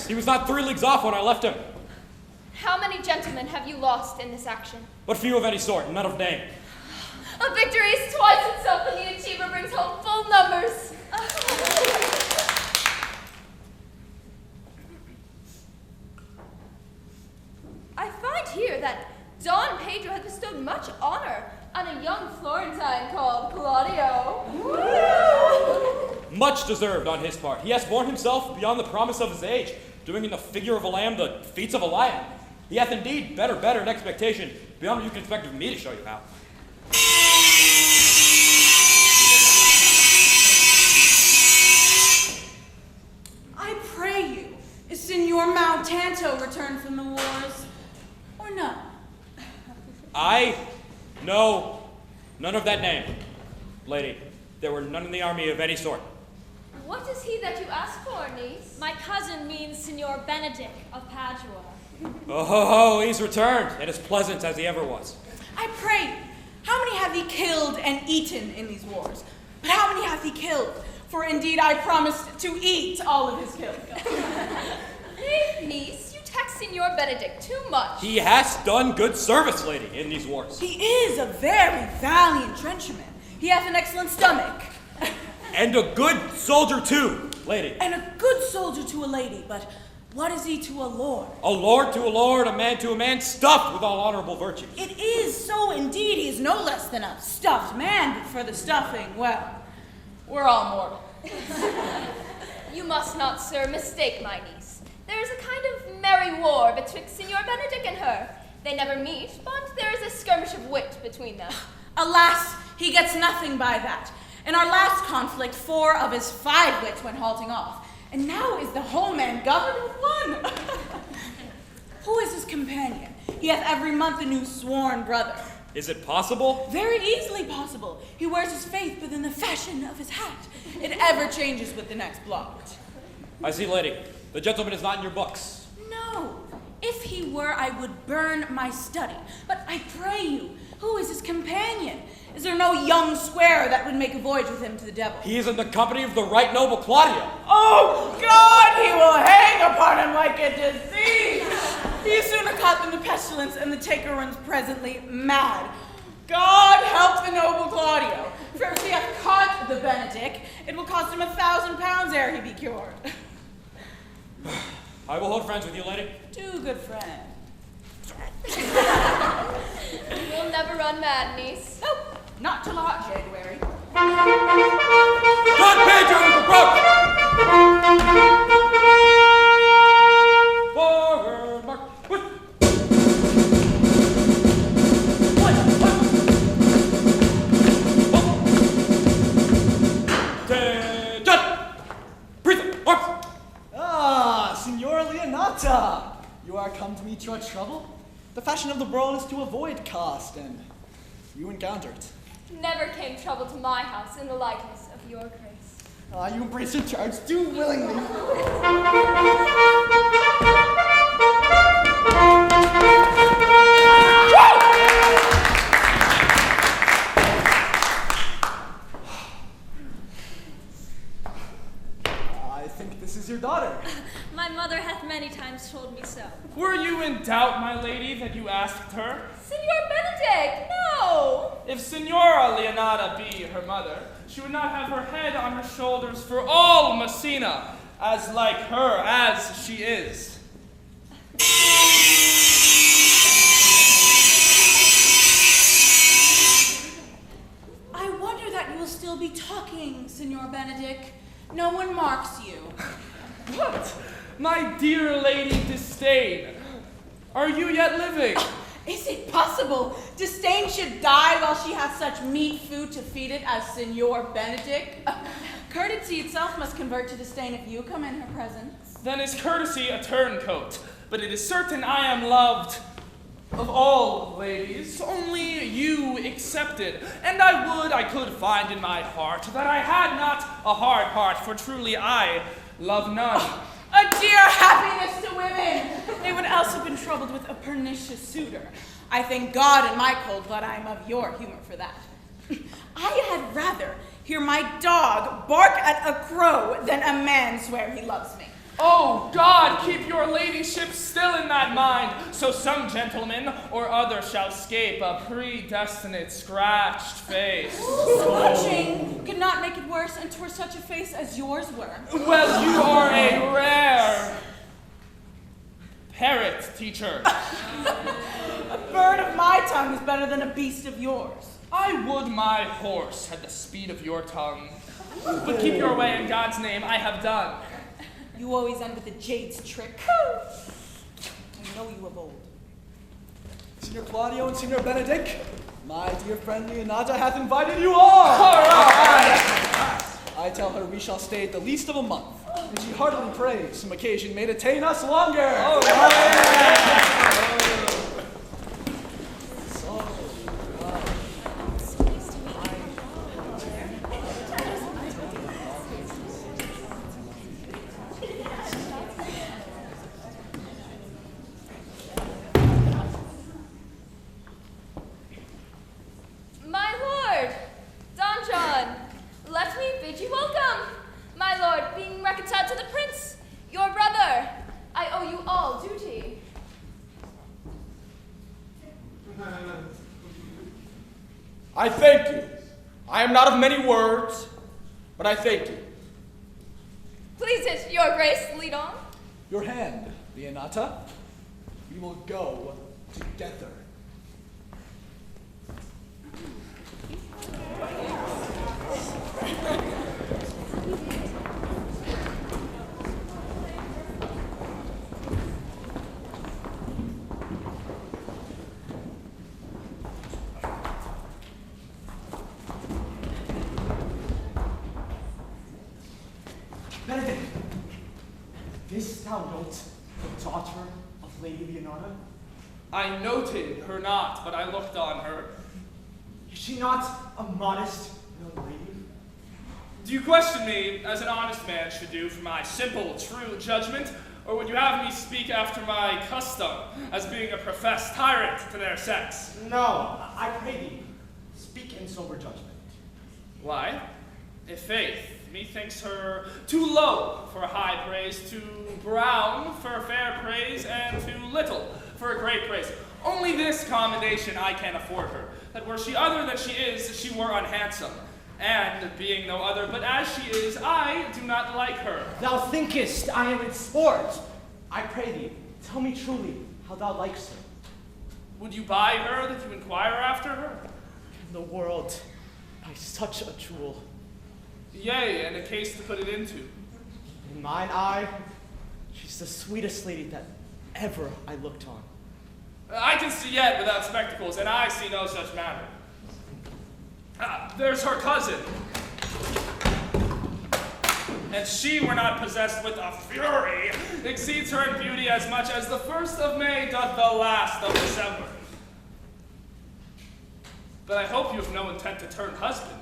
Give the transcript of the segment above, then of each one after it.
He was not 3 leagues off when I left him. How many gentlemen have you lost in this action? But few of any sort, none of name. A victory is twice itself when the achiever brings home full numbers. I find here that Don Pedro has bestowed much honor on a young Florentine called Claudio. Much deserved on his part. He has borne himself beyond the promise of his age, doing in the figure of a lamb the feats of a lion. He hath indeed better in expectation, beyond what you can expect of me to show you how. I pray you, is Signor Maltanto returned from the wars, or no? No, none of that name. Lady, there were none in the army of any sort. What is he that you ask for, niece? My cousin means Signor Benedict of Padua. Oh, he's returned, and as pleasant as he ever was. I pray you, how many hath he killed and eaten in these wars? But how many hath he killed? For indeed I promised to eat all of his killing. Nay, niece, you tax Signor Benedict too much. He has done good service, lady, in these wars. He is a very valiant trencherman. He hath an excellent stomach. And a good soldier too, lady. And a good soldier to a lady, but what is he to a lord? A lord to a lord, a man to a man, stuffed with all honorable virtues. It is so indeed. He is no less than a stuffed man, but for the stuffing, well, we're all mortal. You must not, sir, mistake my niece. There is a kind of merry war betwixt Signor Benedict and her. They never meet, but there is a skirmish of wit between them. Alas, he gets nothing by that. In our last conflict, 4 of his 5 wits went halting off, and now is the whole man governed with one. Who is his companion? He hath every month a new sworn brother. Is it possible? Very easily possible. He wears his faith within the fashion of his hat. It ever changes with the next blot. I see, lady. The gentleman is not in your books. No. If he were, I would burn my study. But I pray you, who is his companion? Is there no young square that would make a voyage with him to the devil? He is in the company of the right noble Claudio. Oh, God, he will hang upon him like a disease. He is sooner caught than the pestilence, and the taker runs presently mad. God help the noble Claudio, for if he hath caught the Benedict, it will cost him 1,000 pounds ere he be cured. I will hold friends with you, lady. Do, good friend. You will never run mad, niece. Nope, not till hot January. Don Pedro is approach! Forward, mark. Signora Leonata! You are come to meet your trouble? The fashion of the brawl is to avoid cast, and you encountered. Never came trouble to my house in the likeness of your grace. You embrace your charge too willingly. I think this is your daughter. My mother hath many times told me so. Were you in doubt, my lady, that you asked her? Signor Benedict, no! If Signora Leonata be her mother, she would not have her head on her shoulders for all Messina, as like her as she is. I wonder that you will still be talking, Signor Benedict. No one marks you. What? My dear Lady Disdain, are you yet living? Is it possible Disdain should die while she has such meat food to feed it as Signor Benedict? Courtesy itself must convert to disdain if you come in her presence. Then is courtesy a turncoat, but it is certain I am loved of all ladies, only you excepted. And I could find in my heart that I had not a hard heart, for truly I love none. A dear happiness to women! They would else have been troubled with a pernicious suitor. I thank God in my cold blood I am of your humor for that. I had rather hear my dog bark at a crow than a man swear he loves me. Oh, God, keep your ladyship still in that mind, so some gentleman or other shall scape a predestinate scratched face. Scratching could not make it worse, and 'twere such a face as yours were. Well, you are a rare parrot teacher. A bird of my tongue is better than a beast of yours. I would my horse had the speed of your tongue. But keep your way in God's name, I have done. You always end with a jade's trick. I know you of old. Signor Claudio and Signor Benedict, my dear friend Leonata hath invited you all! All right. I tell her we shall stay at the least of a month, and she heartily prays some occasion may detain us longer. All right. My lord, Don John, let me bid you welcome. My lord, being reconciled to the prince, your brother, I owe owe you all duty. I thank you. I am not of many words, but I thank you. Please it, your grace, lead on. Your hand, Leonata. We will go together. Benedict, this thou note the daughter of Lady Leonarda? I noted her not, but I looked on her. Is she not a modest young lady? Do you question me, as an honest man should do, for my simple, true judgment, or would you have me speak after my custom, as being a professed tyrant to their sex? No, I pray thee, speak in sober judgment. Why? I' faith, methinks her too low for high praise, too brown for fair praise, and too little for great praise. Only this commendation I can afford her, that were she other than she is, she were unhandsome. And, being no other but as she is, I do not like her. Thou thinkest I am in sport. I pray thee, tell me truly how thou likest her. Would you buy her that you inquire after her? Can the world buy such a jewel? Yea, and a case to put it into. In mine eye, she's the sweetest lady that ever I looked on. I can see yet without spectacles, and I see no such matter. There's her cousin. And she were not possessed with a fury, exceeds her in beauty as much as the 1st of May doth the last of December. But I hope you have no intent to turn husband.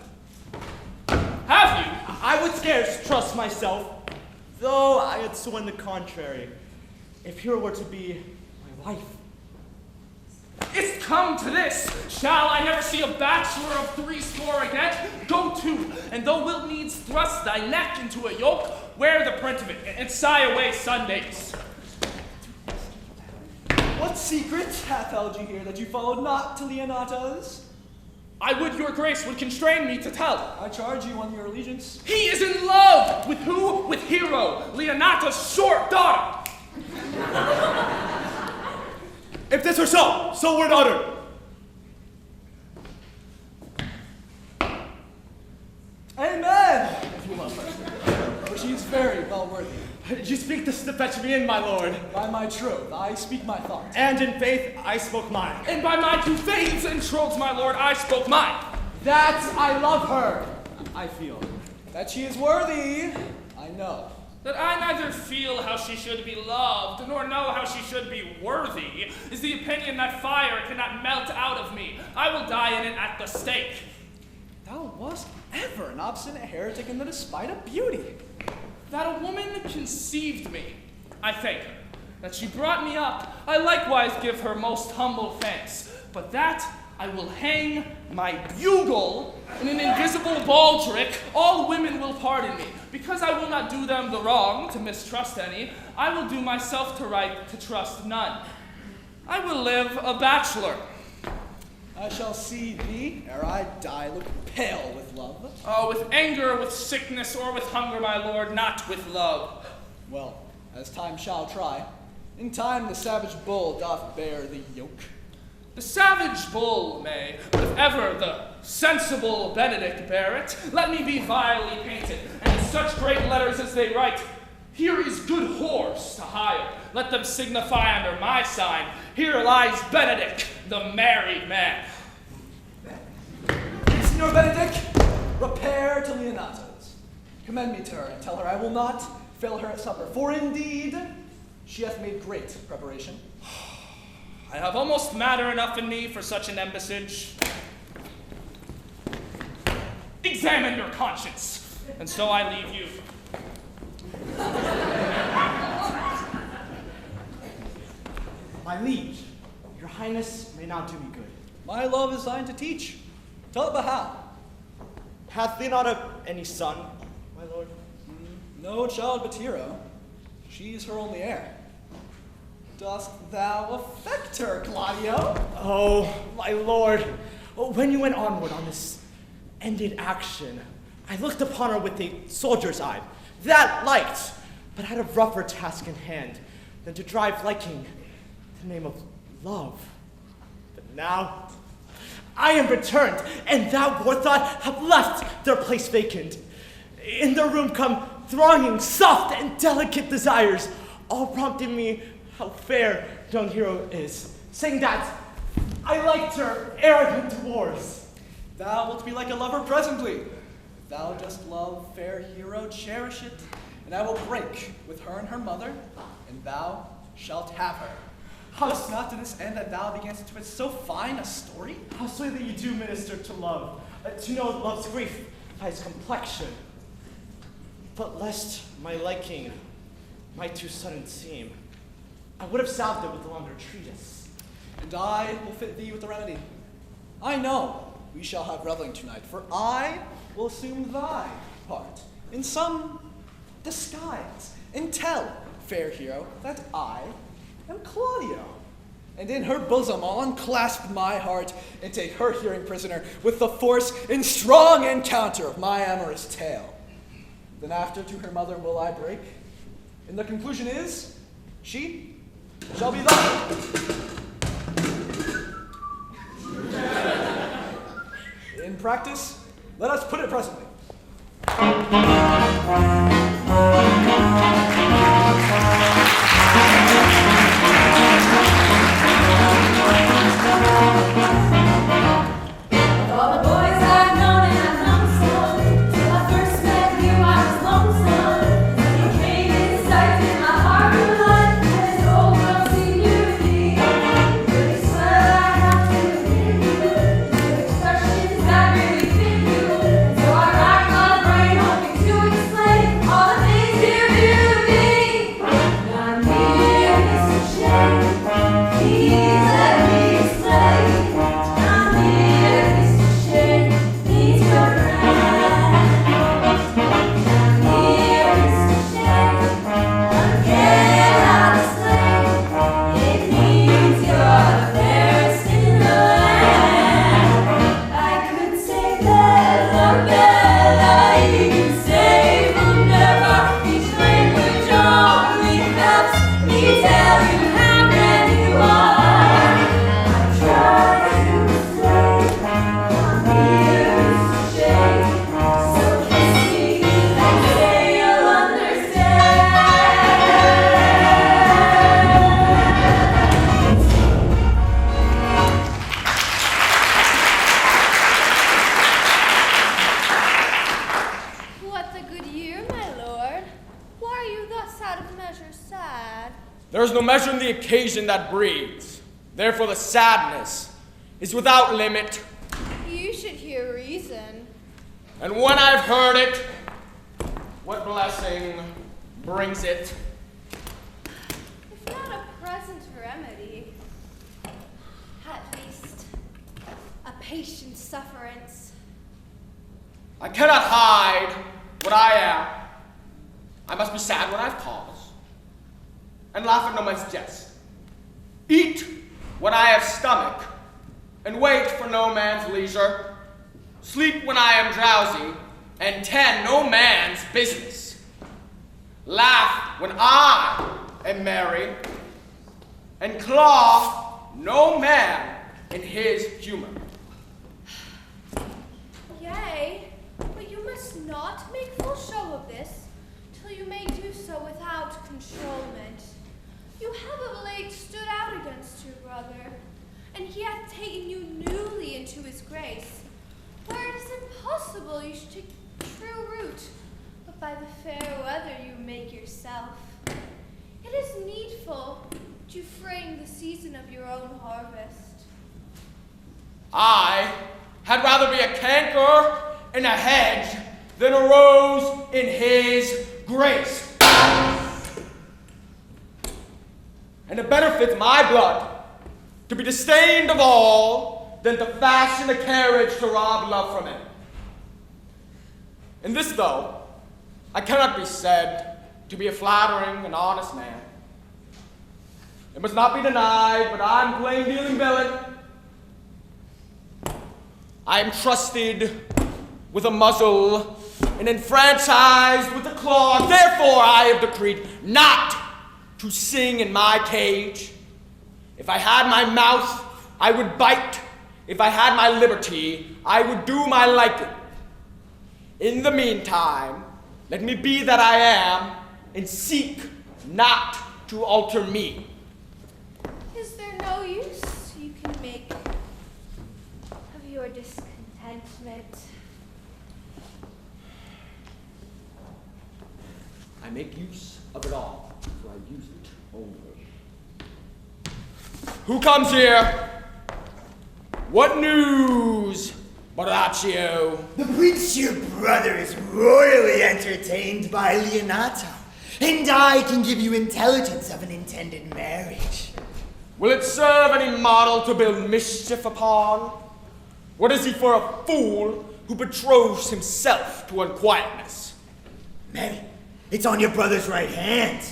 Have you? I would scarce trust myself, though I had sworn the contrary, if here were to be my wife. It's come to this. Shall I never see a bachelor of 80 again? Go to, and thou wilt needs thrust thy neck into a yoke, wear the print of it, and sigh away Sundays. What secret hath held you here that you followed not to Leonata's? I would your grace would constrain me to tell. I charge you on your allegiance. He is in love! With who? With Hero, Leonata's short daughter. If this were so, so were it uttered. Amen! If you love her. For she is very well worthy. Did you speak this to fetch me in, my lord? By my troth, I speak my thought. And in faith, I spoke mine. And by my two faiths and troths, my lord, I spoke mine. That I love her, I feel. That she is worthy, I know. That I neither feel how she should be loved, nor know how she should be worthy, is the opinion that fire cannot melt out of me. I will die in it at the stake. Thou wast ever an obstinate heretic in the despite of beauty. That a woman conceived me, I thank her. That she brought me up, I likewise give her most humble thanks. But that I will hang my bugle in an invisible baldric, all women will pardon me. Because I will not do them the wrong to mistrust any, I will do myself to right to trust none. I will live a bachelor. I shall see thee, ere I die, look pale with love. Oh, with anger, with sickness, or with hunger, my lord, not with love. Well, as time shall try, in time the savage bull doth bear the yoke. The savage bull may, but if ever the sensible Benedict bear it, let me be vilely painted, and in such great letters as they write, here is good horse to hire. Let them signify under my sign, here lies Benedict, the married man. Signor Benedict, repair to Leonata's. Commend me to her, and tell her I will not fail her at supper, for indeed she hath made great preparation. I have almost matter enough in me for such an embassage. Examine your conscience, and so I leave you. My liege, your highness may now do me good. My love is thine to teach. Tell it but how. Hath Leonarda any son, my lord? No child but Hero. She's her only heir. Dost thou affect her, Claudio? Oh, my lord, when you went onward on this ended action, I looked upon her with a soldier's eye. That liked, but had a rougher task in hand than to drive liking in the name of love. But now, I am returned, and thou, Warthot, have left their place vacant. In their room come thronging soft and delicate desires, all prompting me how fair young hero is, saying that I liked her ere I went to wars. Thou wilt be like a lover presently. If thou dost love, fair hero, cherish it, and I will break with her and her mother, and thou shalt have her. Was not to this end that thou beganst to twist so fine a story? How sweet that you do minister to love, to know love's grief by its complexion. But lest my liking might too sudden seem, I would have salved it with a longer treatise. And I will fit thee with the remedy. I know we shall have reveling tonight, for I will assume thy part in some disguise, and tell, fair hero, that I am Claudio. And in her bosom I'll unclasp my heart and take her hearing prisoner with the force and strong encounter of my amorous tale. Then after to her mother will I break, and the conclusion is, she shall be thine. In practice, let us put it presently. All the boys I've known and I've known some, till I first met you I was lonesome. When you came in sight in my heart grew light, and this old world seemed new to me. But you swear I have to admit you, with expressions that really fit you. So I racked my brain hoping to explain all the things you do to me. And I'm here, Mr. Shane, please let me explain. I'm here, Mr. Shane, he's your friend. I'm here, Mr. Shane, again I'll explain. It means you're the fairest in the land. I could say Bella, Bella, you can say never. Each language only helps me tell you how grand you are. I try to explain, I'm here, Mr. Shane, so kiss me and say you'll understand. What a good year, my lord. Why are you thus out of measure sad? There is no measuring the occasion that breeds. Therefore the sadness is without limit. You should hear reason. And when I've heard it, what blessing brings it? If not a present remedy, at least a patient sufferance. I cannot hide what I am. I must be sad when I've cause, and laugh at no man's jest. Eat when I have stomach, and wait for no man's leisure. Sleep when I am drowsy, and tend no man's business. Laugh when I am merry, and claw no man in his humor. Yea, but you must not make full show of this, till you may do so without controlment. You have of late stood out against your brother, and he hath taken you newly into his grace, where it is impossible you should take true root, but by the fair weather you make yourself. It is needful to frame the season of your own harvest. I had rather be a canker in a hedge than a rose in his grace. And it better fits my blood to be disdained of all than to fashion a carriage to rob love from it. In this, though, I cannot be said to be a flattering and honest man. It must not be denied, but I'm plain dealing villain. I am trusted with a muzzle and enfranchised with a claw. Therefore, I have decreed not to sing in my cage. If I had my mouth, I would bite. If I had my liberty, I would do my liking. In the meantime, let me be that I am, and seek not to alter me. Is there no use you can make of your discontentment? I make use of it all, for I use it only. Who comes here? What news, Borachio? The prince, your brother, is royally entertained by Leonato, and I can give you intelligence of an intended marriage. Will it serve any model to build mischief upon? What is he for a fool who betroths himself to unquietness? Mary, it's on your brother's right hand.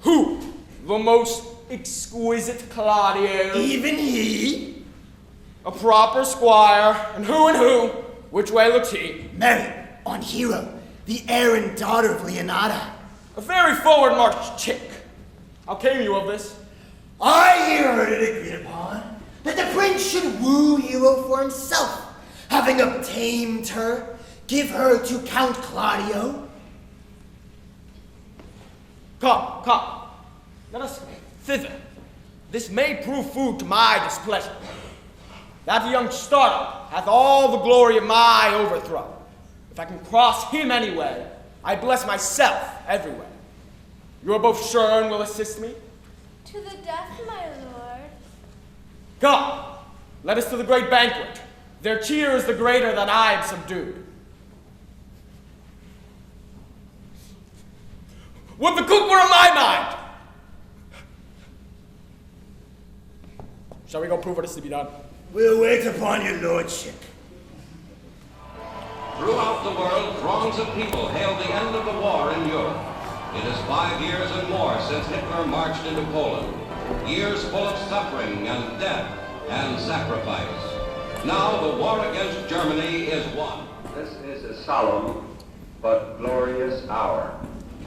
Who? The most exquisite Claudio? Even he? A proper squire, and who? Which way looks he? Mary, on Hero, the heir and daughter of Leonata. A very forward-marched chick. How came you of this? I heard it agreed upon that the prince should woo Hero for himself, having obtained her, give her to Count Claudio. Come. Let us thither. This may prove food to my displeasure. That young startup hath all the glory of my overthrow. If I can cross him anyway, I bless myself everywhere. You are both sure and will assist me? To the death, my lord. Come, let us to the great banquet. Their cheer is the greater that I am subdued. Would the cook were of my mind! Shall we go prove what is to be done? We'll wait upon your lordship. Throughout the world, throngs of people hail the end of the war in Europe. It is 5 years and more since Hitler marched into Poland. Years full of suffering and death and sacrifice. Now the war against Germany is won. This is a solemn but glorious hour.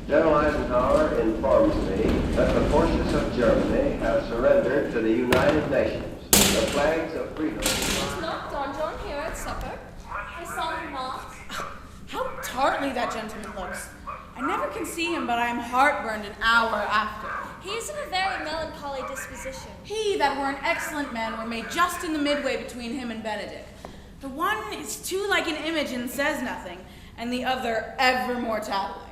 General Eisenhower informs me that the forces of Germany have surrendered to the United Nations. The flags of freedom. Is not Don John here at supper? I saw him not. How tartly that gentleman looks. I never can see him, but I am heartburned an hour after. He is of a very melancholy disposition. He that were an excellent man were made just in the midway between him and Benedict. The one is too like an image and says nothing, and the other ever more tattling.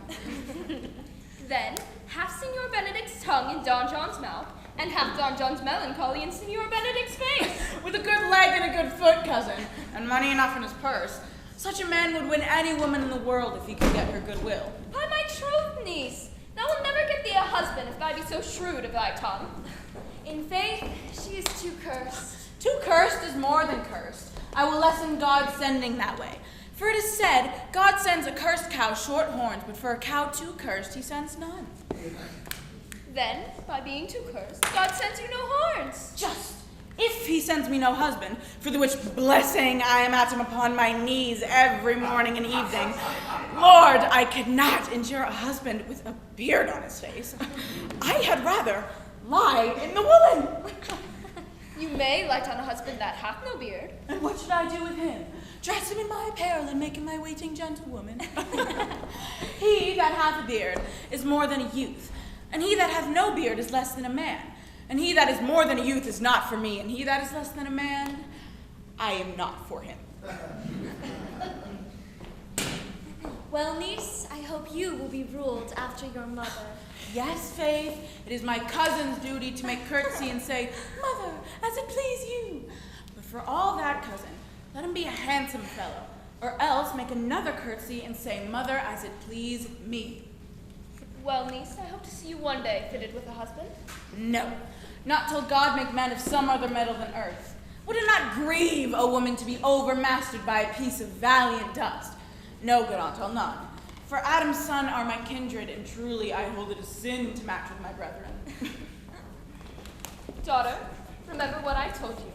Then, have Signor Benedict's tongue in Don John's mouth, and have Don John's melancholy in Signor Benedict's face. With a good leg and a good foot, cousin, and money enough in his purse, such a man would win any woman in the world if he could get her goodwill. By my troth, niece, thou wilt never get thee a husband if thou be so shrewd of thy tongue. In faith, she is too cursed. Too cursed is more than cursed. I will lessen God's sending that way. For it is said, God sends a cursed cow short horns, but for a cow too cursed, he sends none. Then, by being too cursed, God sends you no horns. Just, if he sends me no husband, for the which blessing I am at him upon my knees every morning and evening, Lord, I could not endure a husband with a beard on his face. I had rather lie in the woolen. You may light on a husband that hath no beard. And what should I do with him? Dress him in my apparel and make him my waiting gentlewoman. He that hath a beard is more than a youth, and he that hath no beard is less than a man. And he that is more than a youth is not for me, and he that is less than a man, I am not for him. Well, niece, I hope you will be ruled after your mother. Yes, Faith, it is my cousin's duty to make curtsy and say, Mother, as it please you. But for all that, cousin, let him be a handsome fellow, or else make another curtsy and say, Mother, as it please me. Well, niece, I hope to see you one day fitted with a husband. No, not till God make man of some other metal than earth. Would it not grieve a woman to be overmastered by a piece of valiant dust? No, good aunt, I'll none. For Adam's son are my kindred, and truly I hold it a sin to match with my brethren. Daughter, remember what I told you.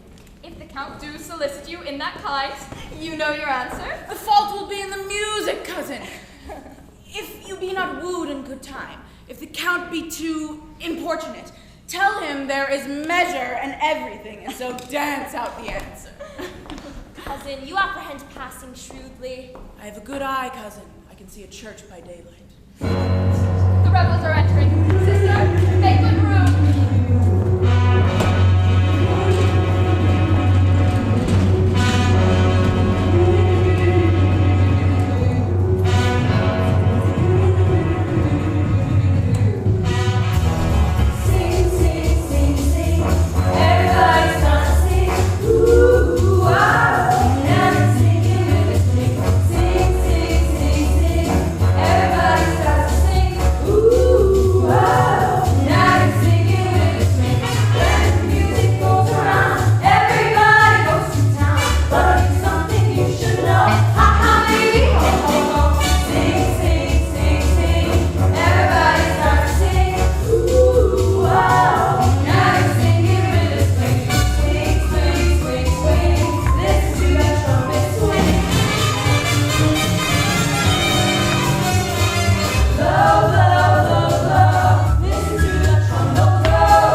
If the Count do solicit you in that kind, you know your answer. The fault will be in the music, cousin. If you be not wooed in good time, if the Count be too importunate, tell him there is measure and everything, and so dance out the answer. Cousin, you apprehend passing shrewdly. I have a good eye, cousin. I can see a church by daylight. The rebels are entering. Sister, make good room. Sing, sing, sing, sing. Everybody's gonna sing. Ooh, wow. Now you're singing with me. Sing, sing, sing, sing. Everybody starts to sing. Ooh, wow. Now you're singing with me. When the music goes around, everybody goes to town. But it's something you should know. Ha ha, baby, ho ho ho. Sing, sing, sing, sing. Everybody starts to sing. Ooh, wow. Now you're singing with me. Swing, swing, swing, swing. Listen to that trumpet swing. Blow, blow, blow, blow. Listen to that trumpet blow.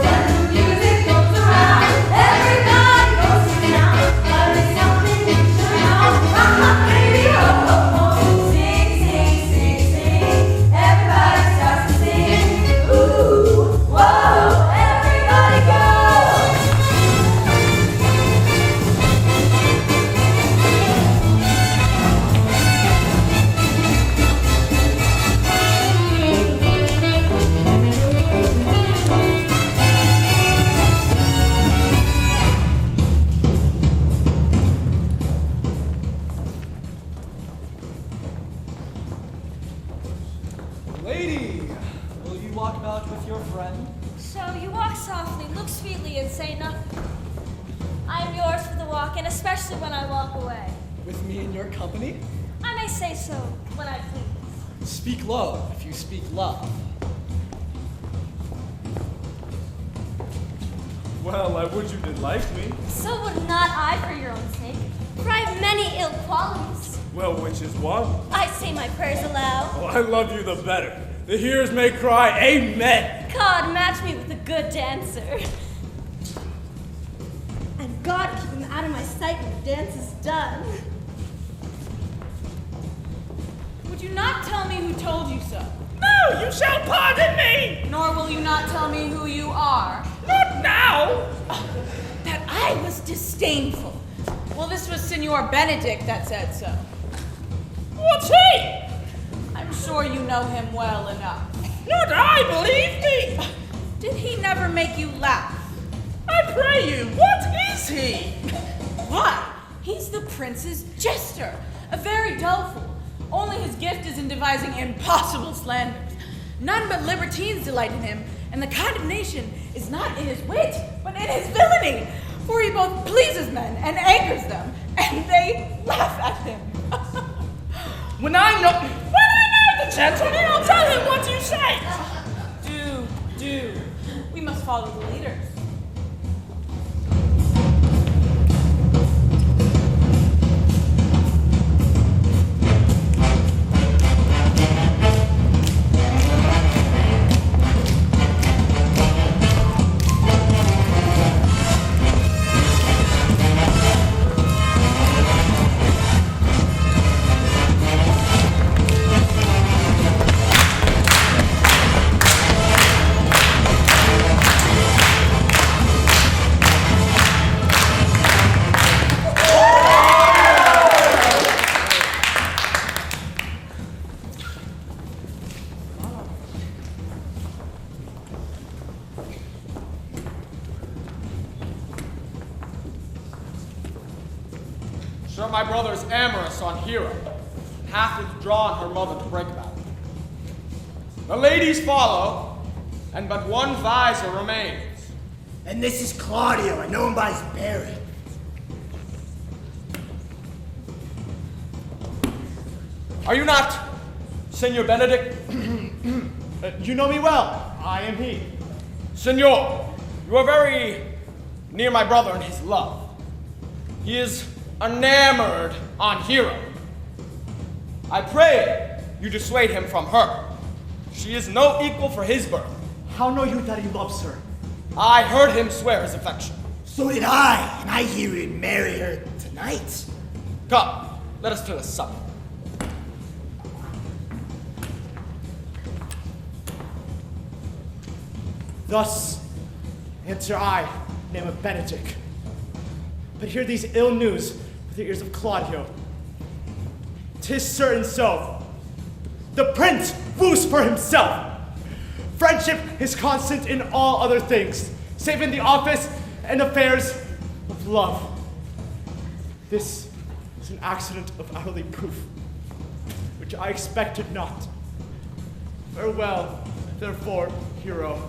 When the music goes around, everybody goes to town. But it's something you should know. Ha ha, baby, ho ho ho. Sing, sing, sing, sing. Everybody starts to sing. Ooh, whoa, everybody go. Lady, will you walk about with your friend? So you walk softly, look sweetly, and say nothing. I am yours for the walk, and especially when I walk away. With me in your company? I may say so when I please. Speak low if you speak love. Well, I would you did like me. So would not I for your own sake, for I have many ill qualities. Well, which is one? I say my prayers aloud. Oh, I love you the better. The hearers may cry, Amen. God, match me with a good dancer. And God keep him out of my sight when the dance is done. Would you not tell me who told you so? No, you shall pardon me. Nor will you not tell me who you are? Not now. That I was disdainful. Well, this was Signor Benedict that said so. What's he? I'm sure you know him well enough. Not I, believe me. Did he never make you laugh? I pray you, what is he? Why? He's the prince's jester, a very dull fool. Only his gift is in devising impossible slanders. None but libertines delight in him, and the condemnation is not in his wit, but in his villainy. For he both pleases men and angers them, and they laugh at him. When I know the gentleman, I'll tell him what you say. Do. We must follow the leaders. Sure, my brother is amorous on Hero, hath withdrawn her mother to break about it. The ladies follow, and but one visor remains. And this is Claudio. I know him by his bearing. Are you not, Senor Benedict? You know me well. I am he. Senor, you are very near my brother in his love. He is enamored on Hero. I pray you dissuade him from her. She is no equal for his birth. How know you that he loves her? I heard him swear his affection. So did I, and I hear he'd marry her tonight. Come, let us to the supper. Thus answer I, name of Benedict. But hear these ill news with the ears of Claudio. 'Tis certain so. The prince woos for himself. Friendship is constant in all other things, save in the office and affairs of love. This is an accident of utterly proof, which I expected not. Farewell, therefore, hero.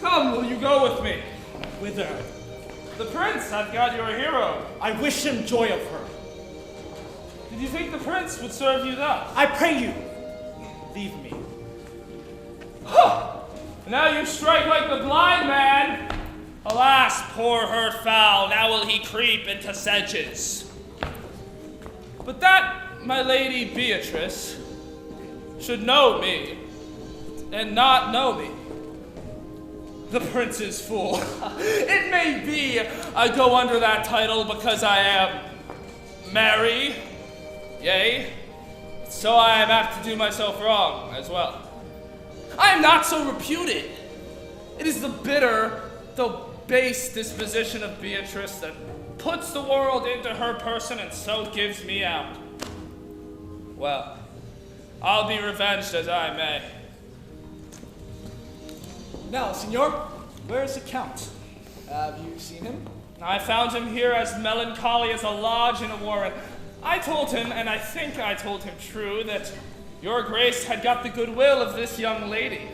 Come, will you go with me? Whither? The prince hath got your hero. I wish him joy of her. Did you think the prince would serve you thus? I pray you, leave me. Now you strike like the blind man. Alas, poor hurt fowl, now will he creep into sedges. But that my lady Beatrice should know me and not know me. The prince's fool. It may be I go under that title because I am merry, yea, so I am apt to do myself wrong as well. I am not so reputed. It is the bitter, though base disposition of Beatrice that puts the world into her person and so gives me out. Well, I'll be revenged as I may. Now, senor, where is the count? Have you seen him? I found him here as melancholy as a lodge in a warren. I told him, and I think I told him true, that your grace had got the goodwill of this young lady.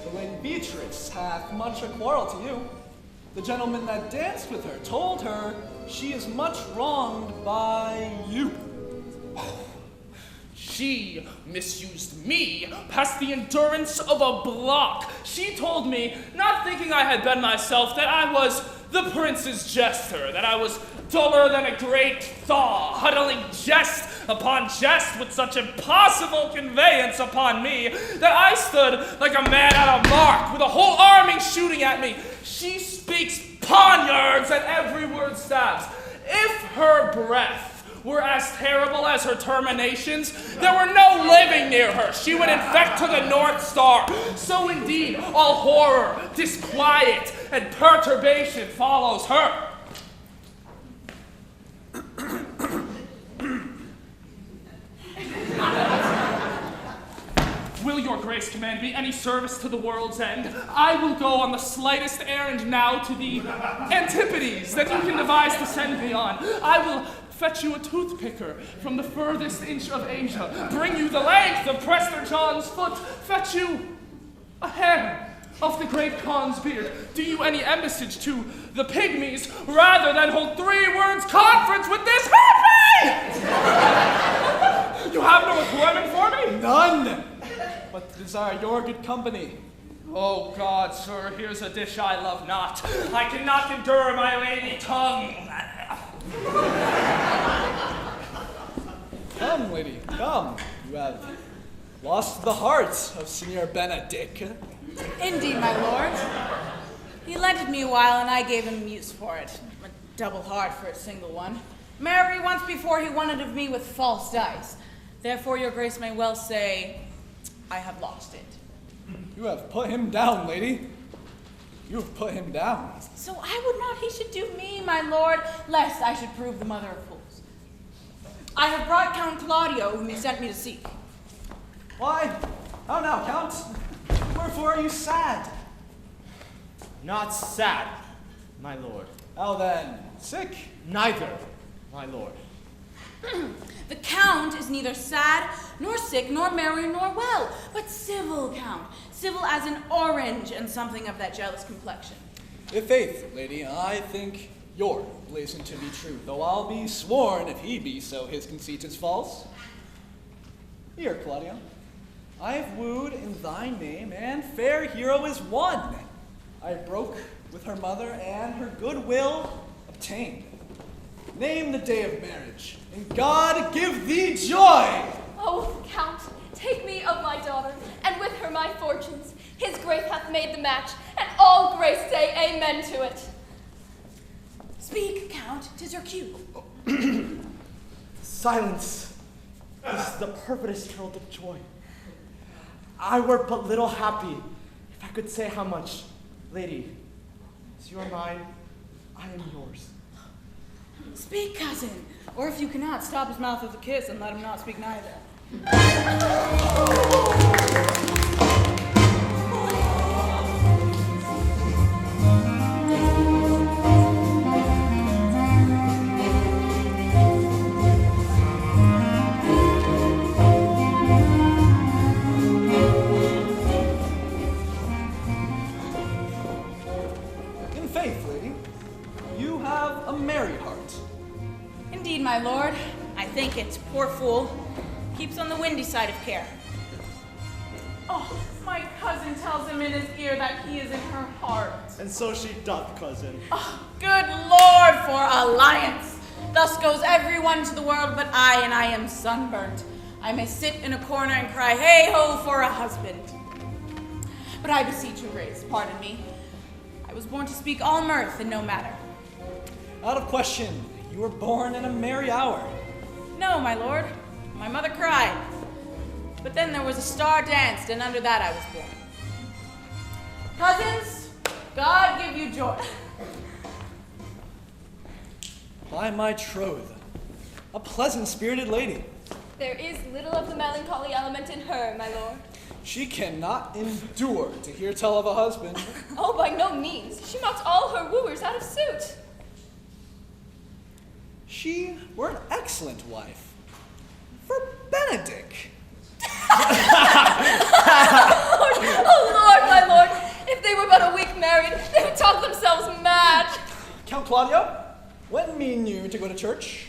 So when Beatrice hath much a quarrel to you, the gentleman that danced with her told her she is much wronged by you. She misused me past the endurance of a block. She told me, not thinking I had been myself, that I was the prince's jester, that I was duller than a great thaw, huddling jest upon jest with such impossible conveyance upon me, that I stood like a man at a mark, with a whole army shooting at me. She speaks poniards, and every word stabs. If her breath were as terrible as her terminations, there were no living near her. She would infect to the North Star. So indeed, all horror, disquiet, and perturbation follows her. Will your grace command me any service to the world's end? I will go on the slightest errand now to the Antipodes that you can devise to send me on. I will fetch you a toothpicker from the furthest inch of Asia, bring you the length of Prester John's foot, fetch you a hair of the great Khan's beard, do you any embassage to the pygmies, rather than hold 3 words conference with this harpy! You have no employment for me? None, but to desire your good company. Oh God, sir, here's a dish I love not. I cannot endure my lady tongue. Come, lady, come. You have lost the heart of Signor Benedict. Indeed, my lord. He lent it me a while, and I gave him use for it. A double heart for a single one. Marry once before he wanted of me with false dice. Therefore your grace may well say, I have lost it. You have put him down, lady. You have put him down. So I would not he should do me, my lord, lest I should prove the mother of fools. I have brought Count Claudio, whom he sent me to seek. Why? How now, Count? Wherefore are you sad? Not sad, my lord. How then? Sick? Neither, my lord. The Count is neither sad, nor sick, nor merry, nor well, but civil, Count. Civil as an orange and something of that jealous complexion. I' faith, lady, I think your blazon to be true, though I'll be sworn if he be so his conceit is false. Here, Claudio, I have wooed in thy name, and fair hero is won. I broke with her mother, and her goodwill obtained. Name the day of marriage, and God give thee joy! Oh, Count, take me of my daughter, and with her my fortunes. His grace hath made the match, and all grace say amen to it. Speak, Count, 'tis your cue. Silence is the perfidest herald of joy. I were but little happy if I could say how much, lady, as you are mine, I am yours. Speak, cousin, or if you cannot, stop his mouth with a kiss and let him not speak neither. In faith, lady, you have a merry heart. Indeed, my lord, I think it, poor fool, keeps on the windy side of care. Oh, my cousin tells him in his ear that he is in her heart. And so she doth, cousin. Oh, good lord for alliance! Thus goes everyone to the world but I, and I am sunburnt. I may sit in a corner and cry, hey-ho for a husband. But I beseech your grace, pardon me. I was born to speak all mirth and no matter. Out of question, you were born in a merry hour. No, my lord. My mother cried. But then there was a star danced, and under that I was born. Cousins, God give you joy. By my troth, a pleasant-spirited lady. There is little of the melancholy element in her, my lord. She cannot endure to hear tell of a husband. Oh, by no means. She mocks all her wooers out of suit. She were an excellent wife for Benedict. Oh, Lord, my lord, if they were but a week married, they would talk themselves mad. Count Claudio, when mean you to go to church?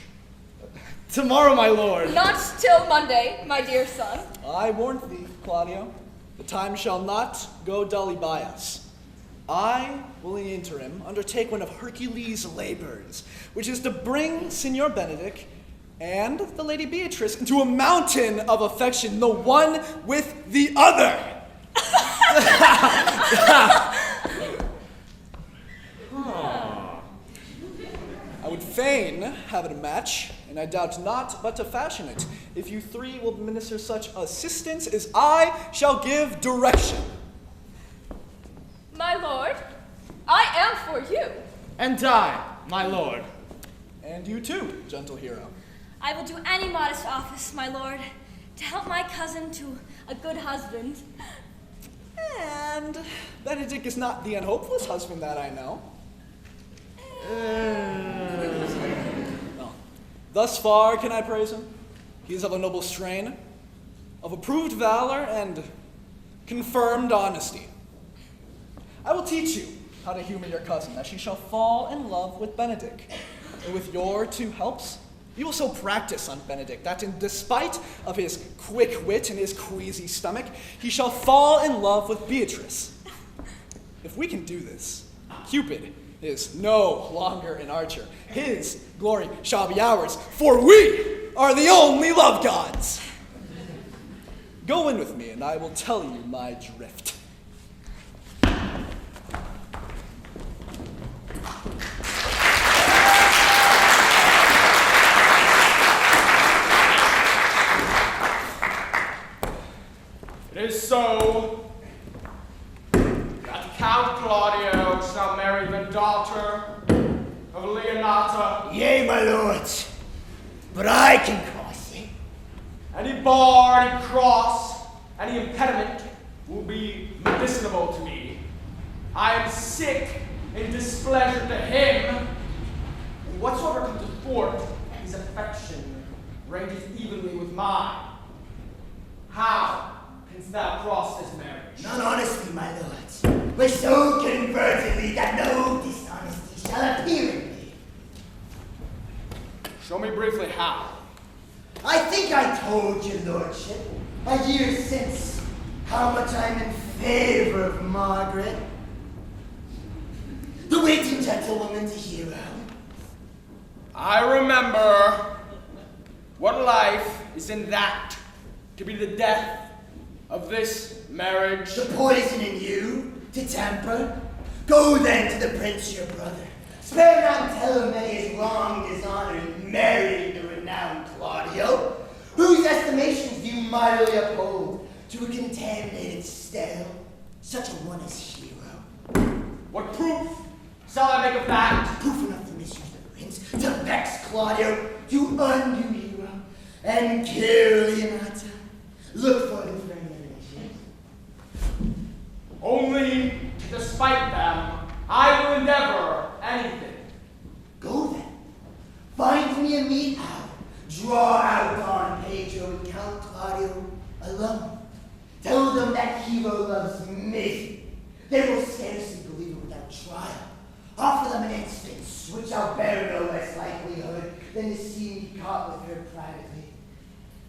Tomorrow, my lord. Not till Monday, my dear son. I warned thee, Claudio, the time shall not go dully by us. I will in the interim undertake one of Hercules' labors, which is to bring Signor Benedict and the Lady Beatrice into a mountain of affection, the one with the other. I would fain have it a match, and I doubt not but to fashion it, if you three will minister such assistance as I shall give direction. My lord, I am for you. And I, my lord. And you too, gentle hero. I will do any modest office, my lord, to help my cousin to a good husband. And Benedict is not the unhopeless husband that I know. Well, thus far can I praise him. He is of a noble strain, of approved valor and confirmed honesty. I will teach you how to humor your cousin, that she shall fall in love with Benedict. And with your two helps, you will so practice on Benedict that in despite of his quick wit and his queasy stomach, he shall fall in love with Beatrice. If we can do this, Cupid is no longer an archer. His glory shall be ours, for we are the only love gods. Go in with me, and I will tell you my drift. Count Claudio shall marry the daughter of Leonata. Yea, my lords, but I can cross it. Any bar, any cross, any impediment will be medicinable to me. I am sick in displeasure to him, and whatsoever comes athwart his affection ranges evenly with mine. How canst thou cross this marriage? None honestly, my lords, but so convertedly that no dishonesty shall appear in me. Show me briefly how. I think I told your lordship a year since how much I'm in favor of Margaret, the waiting gentlewoman to hero. I remember what life is in that to be the death of this marriage. The poison in you to temper. Go then to the prince your brother. Spare not tell him that he has wronged his honor in marrying the renowned Claudio, whose estimations you mightily uphold to a contaminated stale, such a one as hero. What proof shall I make of that? Proof enough to misuse the prince, to vex Claudio, to undo hero, and kill Leonata. Look for him for any other issues. Only to despite them, I will endeavor anything. Go then. Find me a meet hour. Draw out Don Pedro and Count Claudio alone. Tell them that hero loves me. They will scarcely believe it without trial. Offer them an instance which I'll bear no less likelihood than to see me caught with her privately.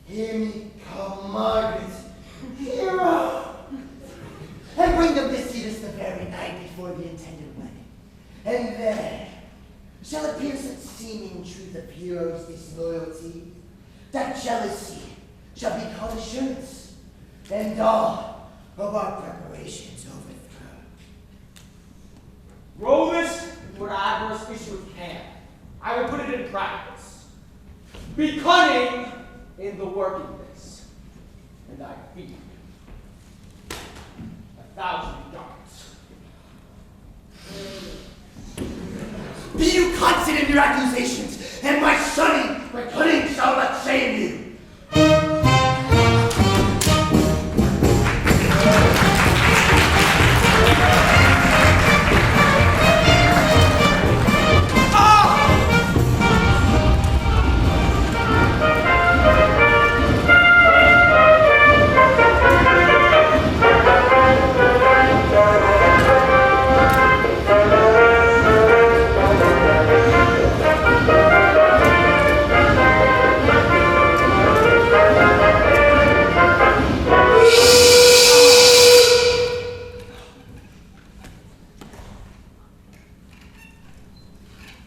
Hear me call Margaret hero. And bring them to see us the very night before the intended wedding. And there shall appear such seeming truth of heroes' disloyalty, that jealousy shall be called assurance, and all of our preparations overthrown. Roll this into an adverse issue if you can. I will put it in practice. Be cunning in the working this, and I feed 1,000 darts. Be you constant in your accusations, and my shunning, my cunning shall not shame you.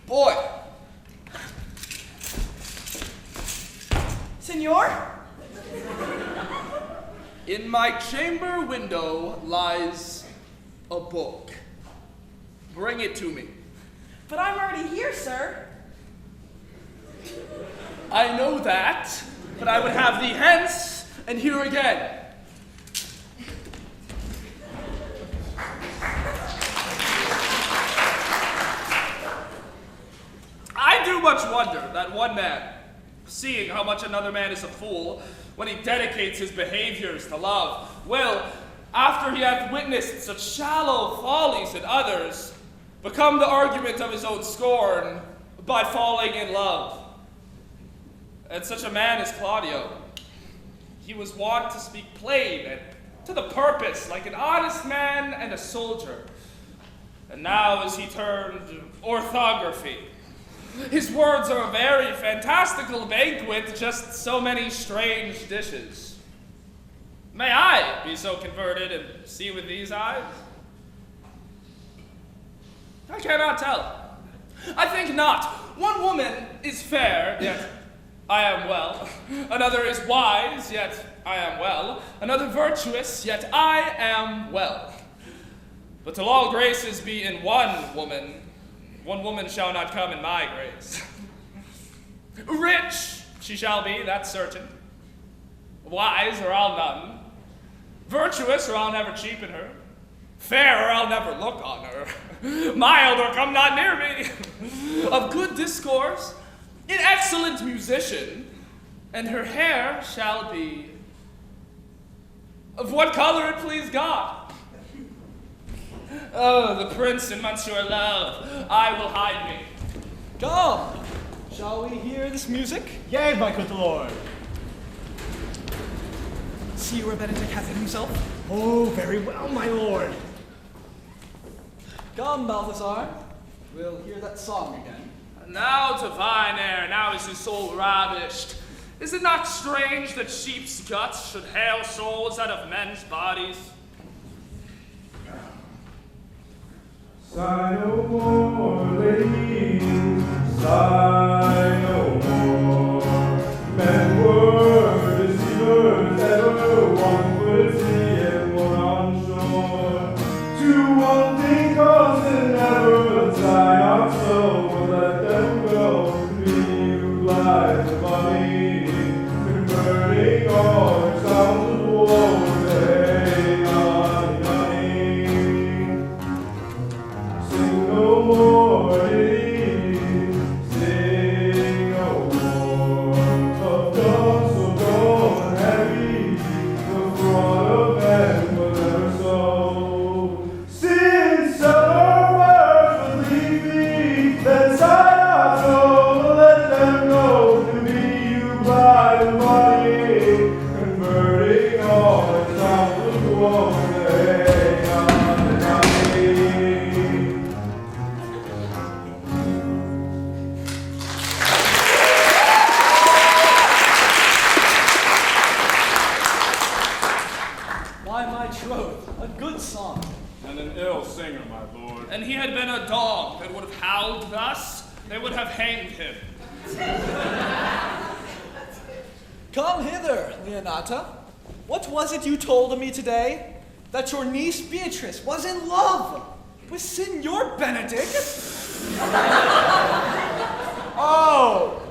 Boy! Senor? In my chamber window lies a book. Bring it to me. But I'm already here, sir. I know that, but I would have thee hence and here again. I do much wonder that one man, seeing how much another man is a fool, when he dedicates his behaviors to love, will, after he hath witnessed such shallow follies in others, become the argument of his own scorn by falling in love. And such a man is Claudio. He was wont to speak plain and to the purpose, like an honest man and a soldier. And now is he turned orthography. His words are a very fantastical banquet, just so many strange dishes. May I be so converted and see with these eyes? I cannot tell. I think not. One woman is fair, yet I am well. Another is wise, yet I am well. Another virtuous, yet I am well. But till all graces be in one woman shall not come in my grace. Rich she shall be, that's certain. Wise, or I'll none. Virtuous, or I'll never cheapen her. Fair or I'll never look on her. Mild or come not near me. Of good discourse, an excellent musician, and her hair shall be of what color it please God. Oh, the prince and Monsieur Love, I will hide me. Come, shall we hear this music? Yea, my good lord. See where Benedict hath hid himself? Oh, very well, my lord. Come, Balthazar, we'll hear that song again. Now to thine air, now is his soul ravished. Is it not strange that sheep's guts should hale souls out of men's bodies? Sigh no more, ladies, sigh no more. Men were deceivers, ever one would see and one on shore. To one thing causing never tie our soul, let them go. We lies the money, converting all sounds of war. Hey, honey, sing no more, sing no more. Of dawn so dull and heavy, the fraud of men was ever so. Since other words believe me, then sigh not so, let them know to be you by the money, converting all the sounds of woe. Hey, honey. Why, my troth, a good song. And an ill singer, my lord. And he had been a dog that would have howled thus, they would have hanged him. Come hither, Leonata. What was it you told me today? That your niece Beatrice was in love with Signor Benedict? Oh,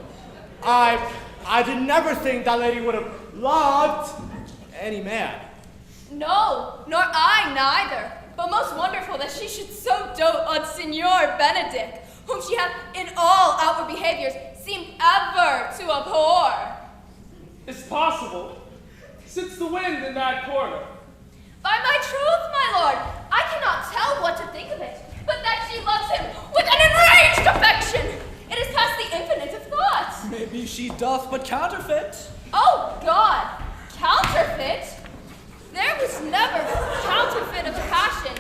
I did never think that lady would have loved any man. No, nor I neither. But most wonderful that she should so dote on Signor Benedict, whom she hath in all outward behaviors seemed ever to abhor. It's possible, since the wind in that quarter. By my troth, my lord, I cannot tell what to think of it, but that she loves him with an enraged affection. It is past the infinite of thought. Maybe she doth but counterfeit. Oh God, counterfeit? There was never counterfeit of passion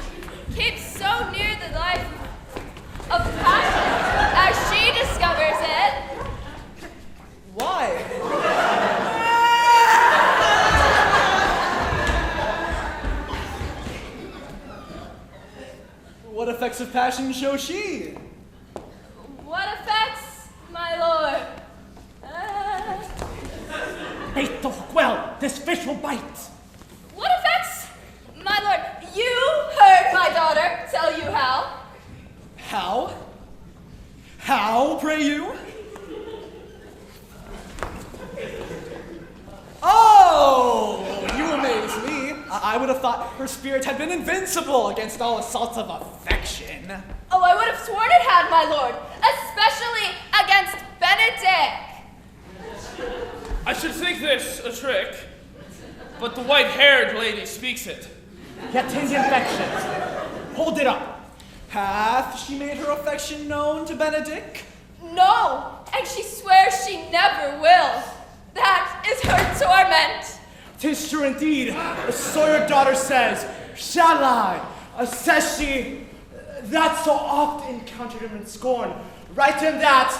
kept so near the life of passion as she discovers it. Why? What effects of passion shows she? What effects, my lord? Bait the hook well, this fish will bite. What effects, my lord? You heard my daughter tell you how. How? How, pray you? Oh, you amaze me. I would have thought her spirit had been invincible against all assaults of affection. Oh, I would have sworn it had, my lord, especially against Benedict. I should think this a trick, but the white-haired lady speaks it. Yet in the affections. Hold it up. Hath she made her affection known to Benedict? No, and she swears she never will. That is her torment. 'Tis true indeed. So your daughter says, shall I? Says she, that so oft encountered him in scorn. Write him that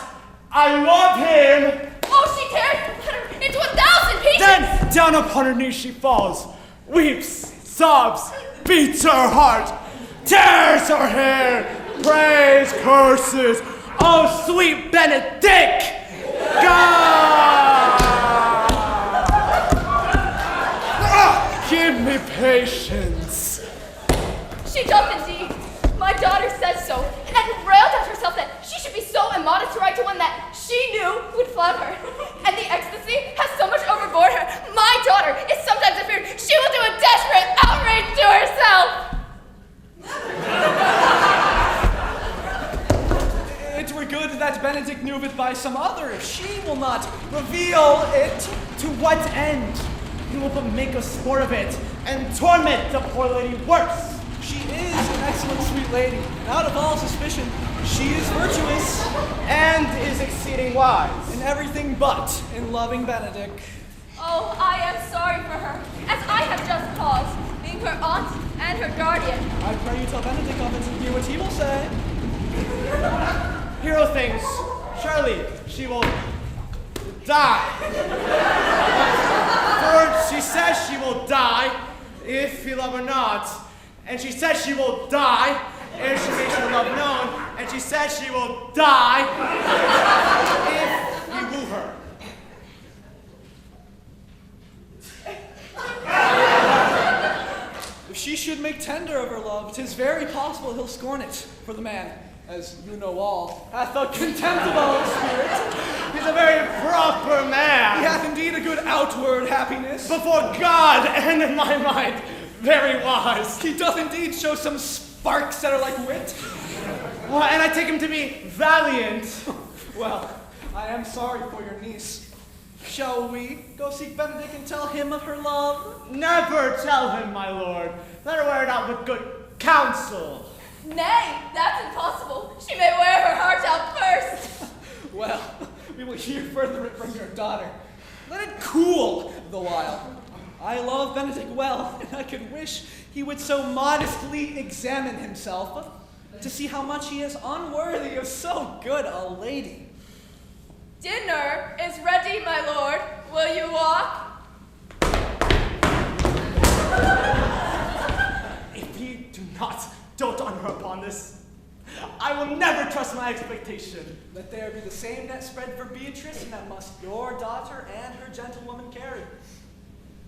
I love him. Oh, she tears her into 1,000 pieces. Then down upon her knees she falls, weeps, sobs, beats her heart, tears her hair, prays, curses. Oh, sweet Benedict! God! Give me patience. She doth indeed. My daughter says so, and railed at herself that she should be so immodest to write to one that she knew would flout her. And the ecstasy has so much overbore her. My daughter is sometimes afeared she will do a desperate outrage to herself. knew of it by some other, if she will not reveal it. To what end? You will but make a sport of it and torment the poor lady worse. She is an excellent sweet lady, and out of all suspicion, she is virtuous. And is exceeding wise. In everything but in loving Benedict. Oh, I am sorry for her, as I have just caused, being her aunt and her guardian. I pray you tell Benedict of it and hear what he will say. Hero thinks, surely she will die. For she says she will die if you love her not. And she says she will die if she makes her love known. And she says she will die if you woo her. If she should make tender of her love, 'tis very possible he'll scorn it, for the man, as you know all, hath a contemptible spirit. He's a very proper man. He hath indeed a good outward happiness. Before God and in my mind, very wise. He doth indeed show some sparks that are like wit. Well, and I take him to be valiant. Well, I am sorry for your niece. Shall we go seek Benedict and tell him of her love? Never tell him, my lord. Let her wear it out with good counsel. Nay, that's impossible. She may wear her heart out first. Well, we will hear further it from your daughter. Let it cool the while. I love Benedict well, and I could wish he would so modestly examine himself to see how much he is unworthy of so good a lady. Dinner is ready, my lord. Will you walk? If you do not dote on her upon this, I will never trust my expectation. Let there be the same net spread for Beatrice, and that must your daughter and her gentlewoman carry.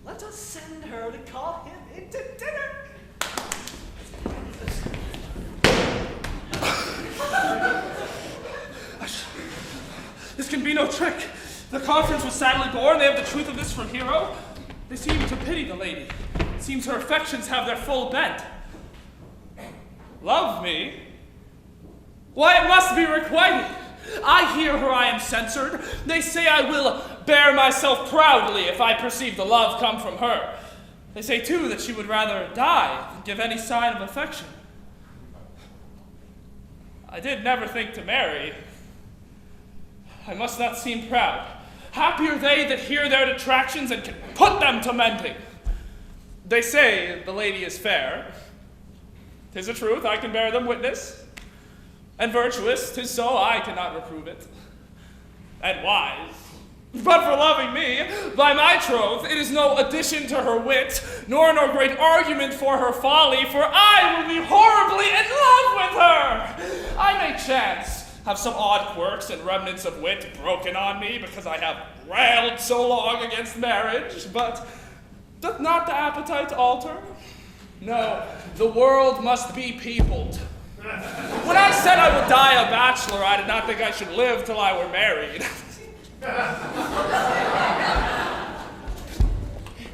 Let us send her to call him into dinner. This can be no trick. The conference was sadly born. They have the truth of this from Hero. They seem to pity the lady. It seems her affections have their full bent. Love me? Why, it must be requited. I hear her I am censored. They say I will bear myself proudly if I perceive the love come from her. They say, too, that she would rather die than give any sign of affection. I did never think to marry. I must not seem proud. Happy are they that hear their detractions and can put them to mending. They say the lady is fair. 'Tis a truth, I can bear them witness. And virtuous, 'tis so, I cannot reprove it. And wise. But for loving me, by my troth, it is no addition to her wit, nor no great argument for her folly, for I will be horribly in love with her. I may chance have some odd quirks and remnants of wit broken on me because I have railed so long against marriage, but doth not the appetite alter? No, the world must be peopled. When I said I would die a bachelor, I did not think I should live till I were married.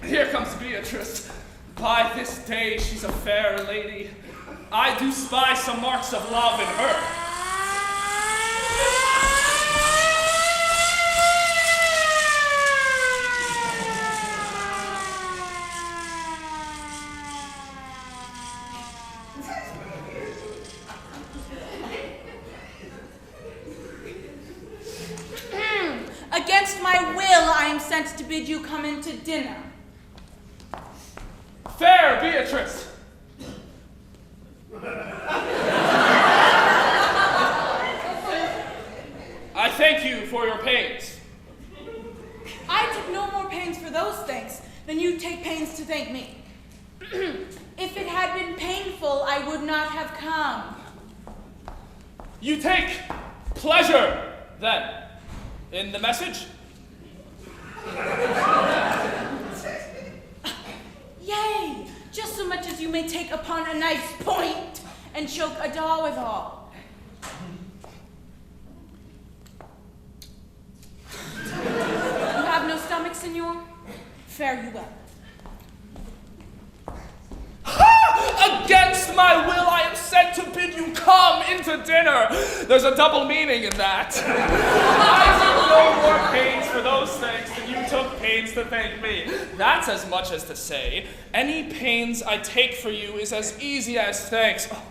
Here comes Beatrice. By this day she's a fair lady. I do spy some marks of love in her. Against my will, I am sent to bid you come in to dinner. Fair Beatrice! I thank you for your pains. I took no more pains for those things than you take pains to thank me. If it had been painful, I would not have come. You take pleasure, then, in the message? Yea, just so much as you may take upon a knife's point and choke a daw withal. You have no stomach, senor? Fare you well. Against my will, I am sent to bid you come into to dinner. There's a double meaning in that. I took no more pains for those things than you took pains to thank me. That's as much as to say, any pains I take for you is as easy as thanks. Oh,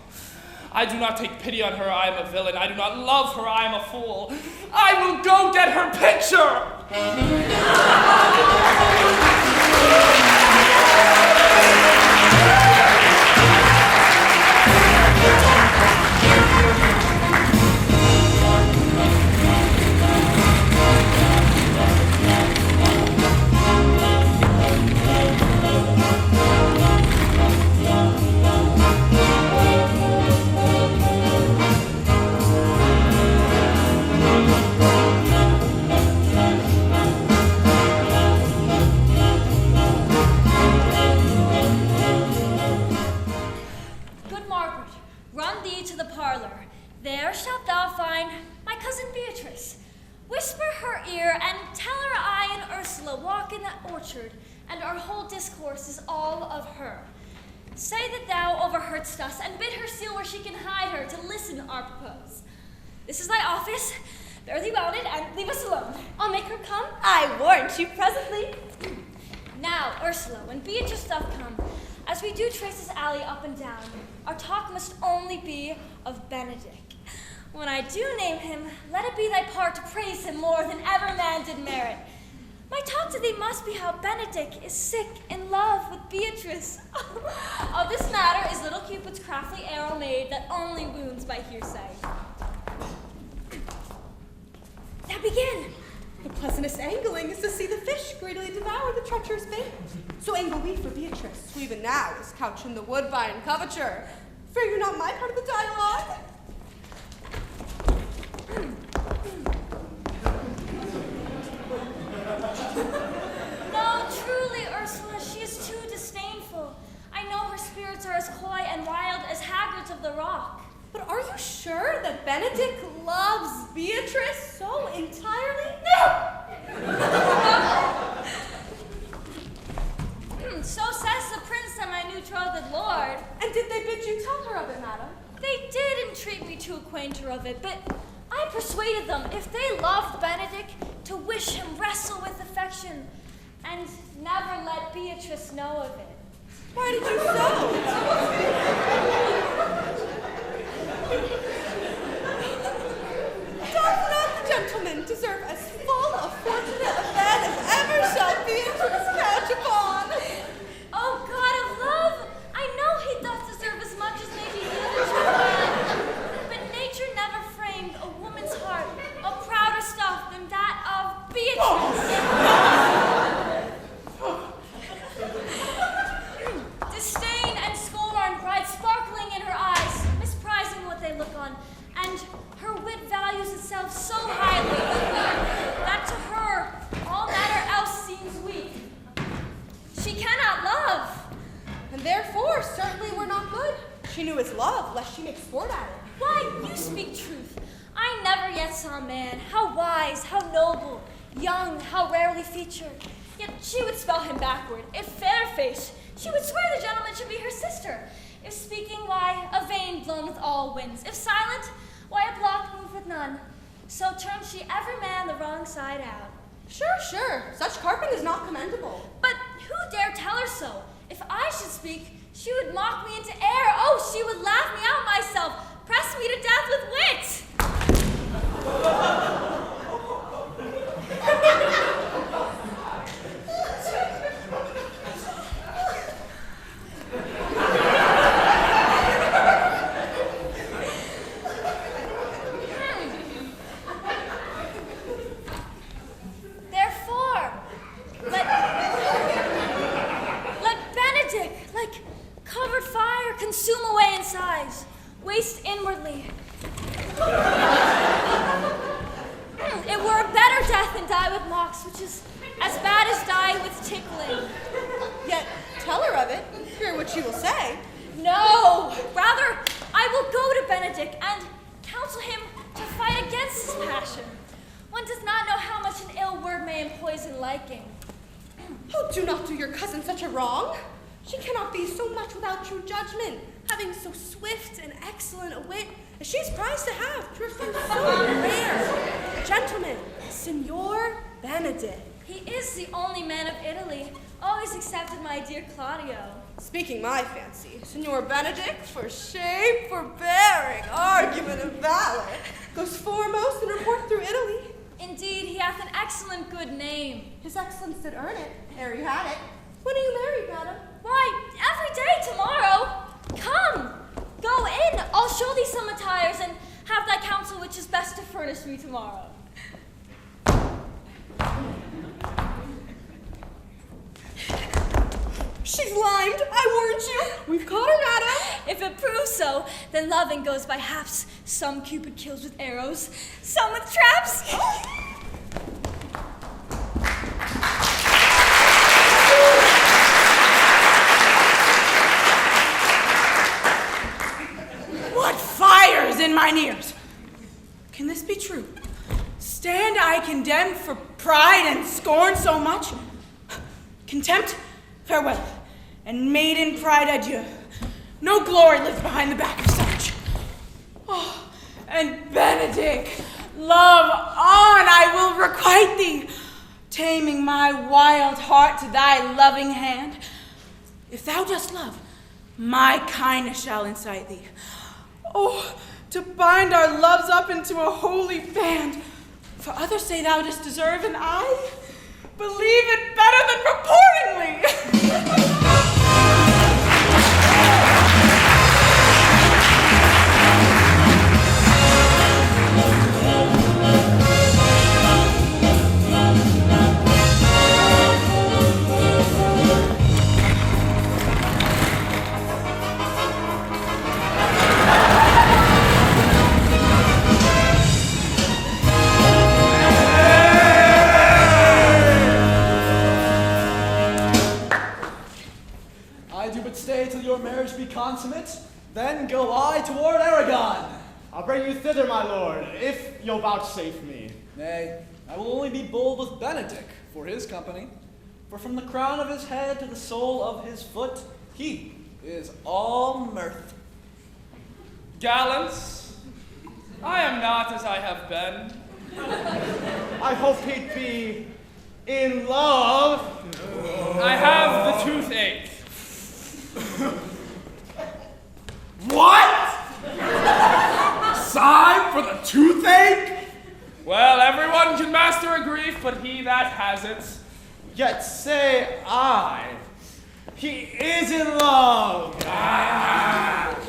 I do not take pity on her, I am a villain. I do not love her, I am a fool. I will go get her picture! There shalt thou find my cousin Beatrice. Whisper her ear and tell her I and Ursula walk in that orchard, and our whole discourse is all of her. Say that thou overheardst us, and bid her seal where she can hide her to listen our propose. This is thy office. Bear thee about it, and leave us alone. I'll make her come. I warrant you presently. Now, Ursula, when Beatrice doth come, as we do trace this alley up and down, our talk must only be of Benedick. When I do name him, let it be thy part to praise him more than ever man did merit. My talk to thee must be how Benedick is sick in love with Beatrice. Of this matter is little Cupid's crafty arrow made that only wounds by hearsay. Now begin. The pleasantest angling is to see the fish greedily devour the treacherous bait. So angle we for Beatrice, who even now is couched in the woodbine coverture. Fear you not my part of the dialogue? No, truly, Ursula, she is too disdainful. I know her spirits are as coy and wild as haggards of the rock. But are you sure that Benedick loves Beatrice so entirely? So says the prince and my new-trothed lord. And did they bid you tell her of it, madam? They did entreat me to acquaint her of it, but I persuaded them, if they loved Benedick, to wish him wrestle with affection, and never let Beatrice know of it. Why did you so? Doth not the gentleman deserve as full a fortunate a bed as ever shall Beatrice couch upon? Oh, God of love, I know he doth deserve as much as may be yielded to God. But nature never framed a woman's heart of prouder stuff than that of Beatrice. Disdain and scorn and pride sparkling in her eyes, misprizing what they look on, and her wit values itself so highly that to her all matter else seems weak. She cannot love. And therefore, certainly we're not good. She knew his love, lest she make sport at it. Why, you speak truth. I never yet saw a man, how wise, how noble, young, how rarely featured. Yet she would spell him backward. If fair-faced, she would swear the gentleman should be her sister. If speaking, why, a vane blown with all winds. If silent, why, a block moved with none. So turned she every man the wrong side out. Sure. Such carping is not commendable. But who dare tell her so? If I should speak, she would mock me into air. Oh, she would laugh me out myself, press me to death with wit. Therefore, let Benedick, like covered fire, consume away in sighs, waste inwardly. It were a better death than die with mocks, which is as bad as die with tickling. Yet tell her of it, hear what she will say. No, rather, I will go to Benedick and counsel him to fight against his passion. One does not know how much an ill word may empoison liking. Oh, do not do your cousin such a wrong. She cannot be so much without true judgment having so swift and excellent a wit as she is prized to have. She has been so rare. Gentlemen, Signor Benedict. He is the only man of Italy. Always accepted my dear Claudio. Speaking my fancy, Signor Benedict, for shape, for bearing, argument, and valor, goes foremost in report through Italy. Indeed, he hath an excellent good name. His Excellence did earn it, ere he had it. When are you married, madam? Why, every day tomorrow. Come, go in. I'll show thee some attires and have thy counsel which is best to furnish me tomorrow. She's limed, I warrant you. We've caught her, madam. If it proves so, then loving goes by haps. Some Cupid kills with arrows, some with traps. What fire is in mine ears? Can this be true? Stand I condemned for pride and scorn so much? Contempt, farewell, and maiden pride adieu. No glory lives behind the back of such. Oh, and Benedict, love on, I will requite thee, taming my wild heart to thy loving hand. If thou dost love, my kindness shall incite thee. Oh, to bind our loves up into a holy band. For others say thou dost deserve, and I believe it better than reportingly. Stay till your marriage be consummate, then go I toward Aragon. I'll bring you thither, my lord, if you'll vouchsafe me. Nay, I will only be bold with Benedict for his company, for from the crown of his head to the sole of his foot, he is all mirth. Gallants, I am not as I have been. I hope he'd be in love. I have the toothache. What? Sign for the toothache? Well, everyone can master a grief, but he that has it. Yet say I, he is in love.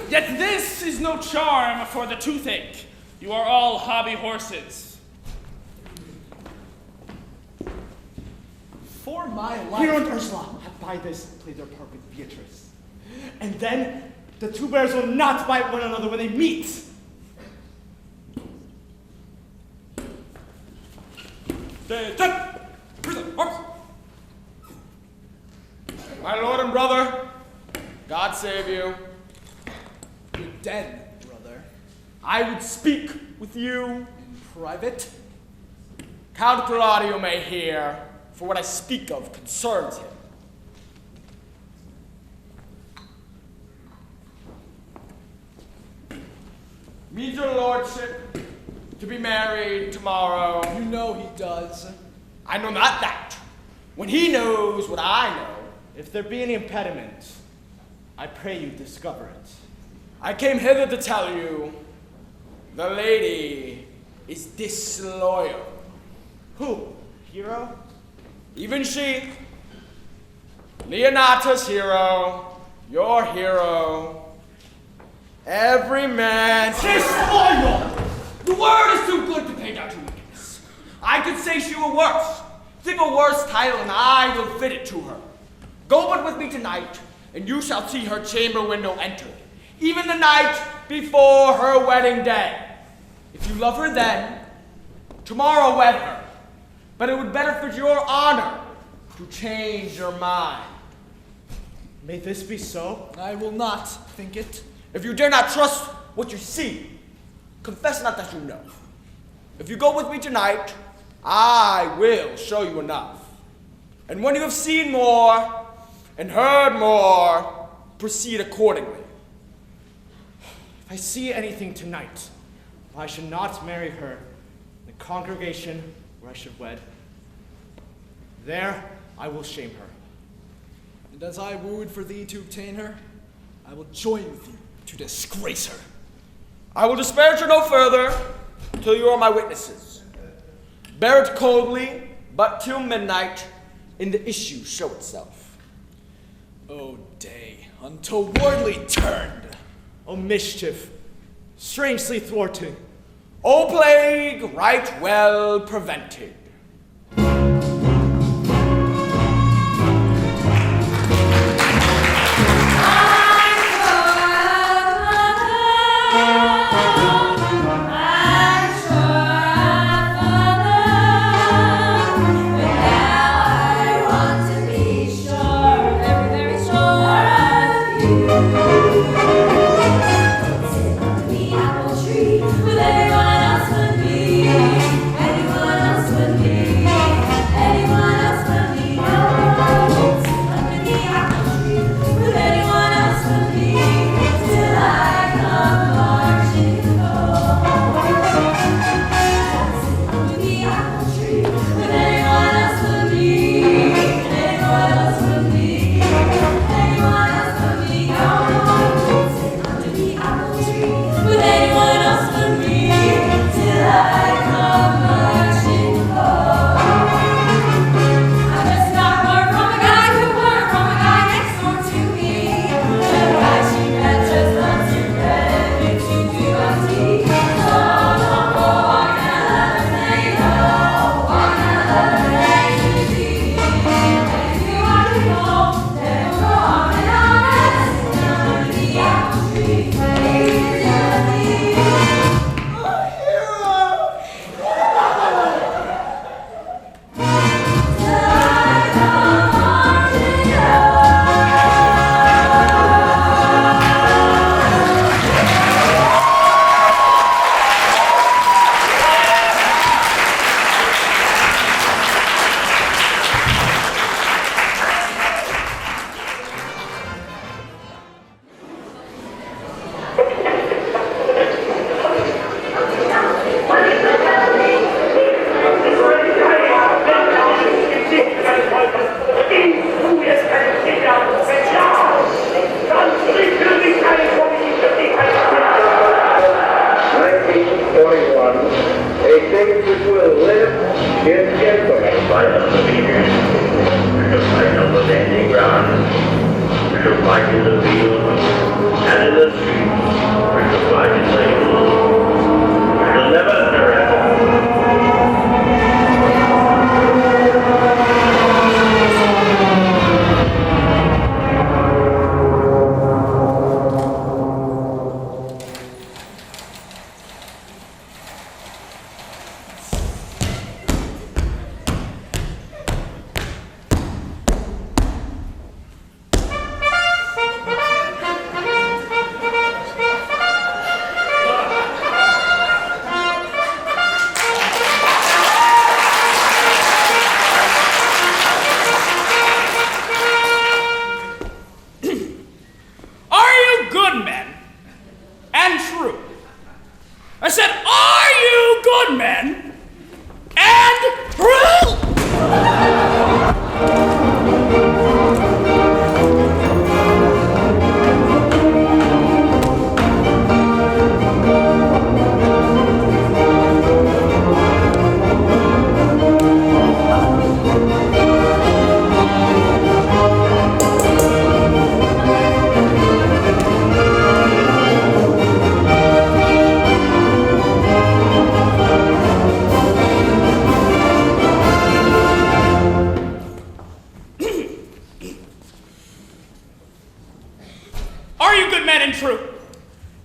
Yet this is no charm for the toothache. You are all hobby horses. For my life. Hero and Ursula have by this played their part with Beatrice. And then the two bears will not bite one another when they meet. My lord and brother, God save you. You're dead, brother. I would speak with you in private. Count Claudio may hear, for what I speak of concerns him. Means your lordship to be married tomorrow. You know he does. I know not that. When he knows what I know, if there be any impediment, I pray you discover it. I came hither to tell you, the lady is disloyal. Who? Hero? Even she. Leonata's hero, your hero. Every man disloyal! The word is too good to pay down to weakness. I could say she were worse. Think a worse title, and I will fit it to her. Go but with me tonight, and you shall see her chamber window entered, even the night before her wedding day. If you love her then, tomorrow wed her. But it would better fit your honor to change your mind. May this be so? I will not think it. If you dare not trust what you see, confess not that you know. If you go with me tonight, I will show you enough. And when you have seen more and heard more, proceed accordingly. if I see anything tonight, if I should not marry her in the congregation where I should wed, there I will shame her. And as I wooed for thee to obtain her, I will join with you to disgrace her. I will disparage her no further till you are my witnesses. Bear it coldly, but till midnight, in the issue show itself. O day, untowardly turned! O mischief, strangely thwarted! O plague, right well prevented!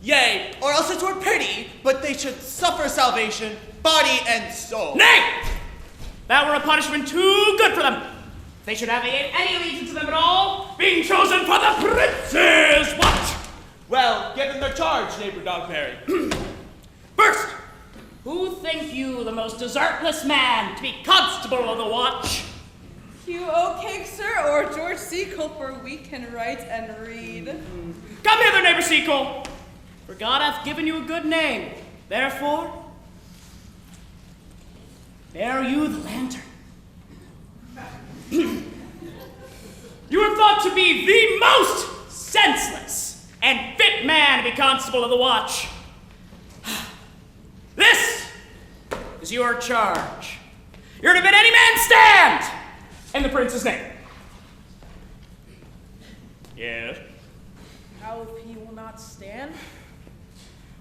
Yea, or else it were pity, but they should suffer salvation, body and soul. Nay! That were a punishment too good for them. They should have any allegiance to them at all, being chosen for the prince's watch. Well, give them their charge, neighbor Dogberry. First, who think you the most desertless man to be constable of the watch? Hugh O'Cake, sir, or George Seacole, for we can write and read. Come hither, neighbor Seacole. for God hath given you a good name. Therefore, bear you the lantern. You are thought to be the most senseless and fit man to be constable of the watch. This is your charge. You're to bid any man stand in the prince's name. Yes. How if he will not stand?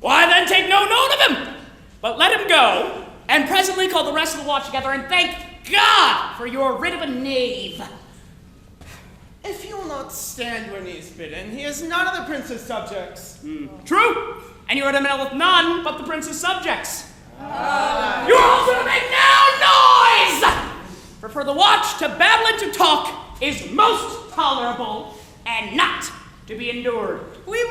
Why then take no note of him, but let him go, and presently call the rest of the watch together and thank God for your rid of a knave. If he will not stand when he is bidden, he is none of the prince's subjects. True, and you are to meddle with none but the prince's subjects. You are also to make no noise! For the watch to babble and to talk is most tolerable and not to be endured. We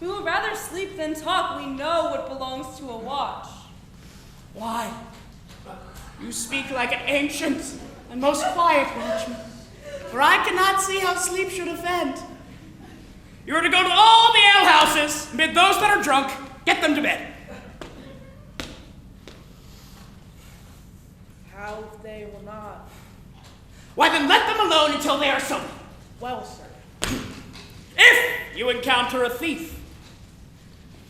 will rather sleep than talk. We know what belongs to a watch. Why? You speak like an ancient and most quiet watchman, for I cannot see how sleep should offend. You are to go to all the alehouses, and bid those that are drunk, get them to bed. How if they will not? Why then let them alone until they are sober. Well, sir. If you encounter a thief,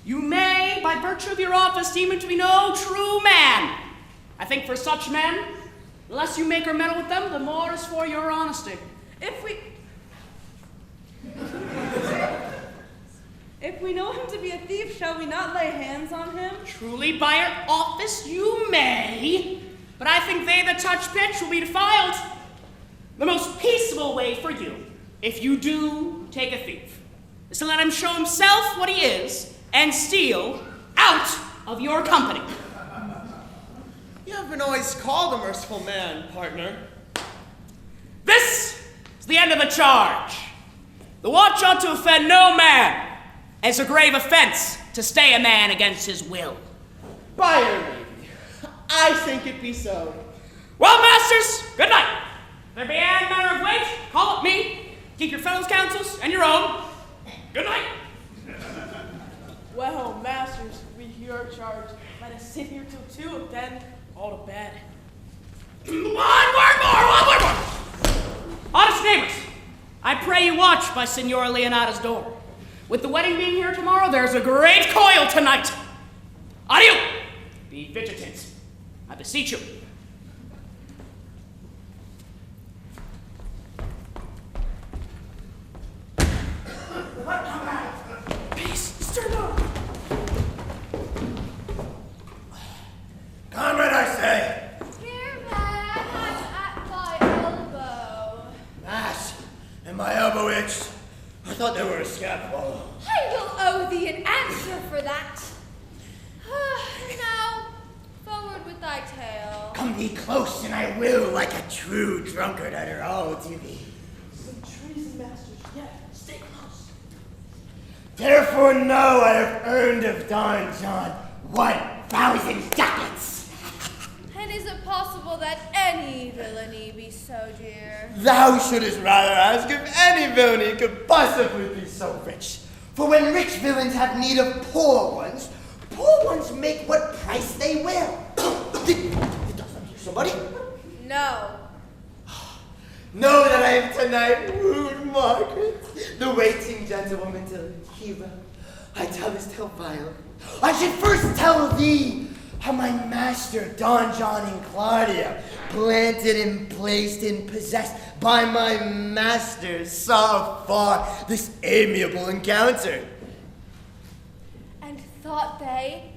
you may, by virtue of your office, deem him to be no true man. I think for such men, the less you make or meddle with them, the more is for your honesty. If we know him to be a thief, shall we not lay hands on him? Truly, by your office you may, but I think they that touch pitch will be defiled. The most peaceable way for you, if you do take a thief, is to let him show himself what he is and steal out of your company. You have been always called a merciful man, partner. This is the end of the charge. The watch ought to offend no man. It's a grave offense to stay a man against his will. By your lady, I think it be so. Well, masters, good night. If there be any matter of weight, call up me. Keep your fellows' counsels and your own. Good night. Well, masters, we hear our charge. Let us sit here till 2, then all to bed. One word more. Honest neighbors, I pray you watch by Signora Leonata's door. With the wedding being here tomorrow, there's a great coil tonight. Adieu. Be vigilant, I beseech you. Peace, stir no. Comrade, I say. Here, man, I'm at my elbow. Mash, and my elbow itched. I thought they were a scaffold. I will owe thee an answer for that. Now, forward with thy tale. Come thee close, and I will, like a true drunkard, utter all to thee. Some treason, masters, yet stay close. Therefore know I have earned of Don John 1,000 ducats. And is it possible that any villainy be so dear? Thou shouldest rather ask if any villainy could possibly be so rich. For when rich villains have need of poor ones make what price they will. Did Dawson hear somebody? No. Know that I have tonight wooed Margaret, the waiting gentlewoman to Heba. I tell this tale vile. I should first tell thee how my master, Don John and Claudia, planted and placed and possessed by my master, saw afar this amiable encounter. And thought they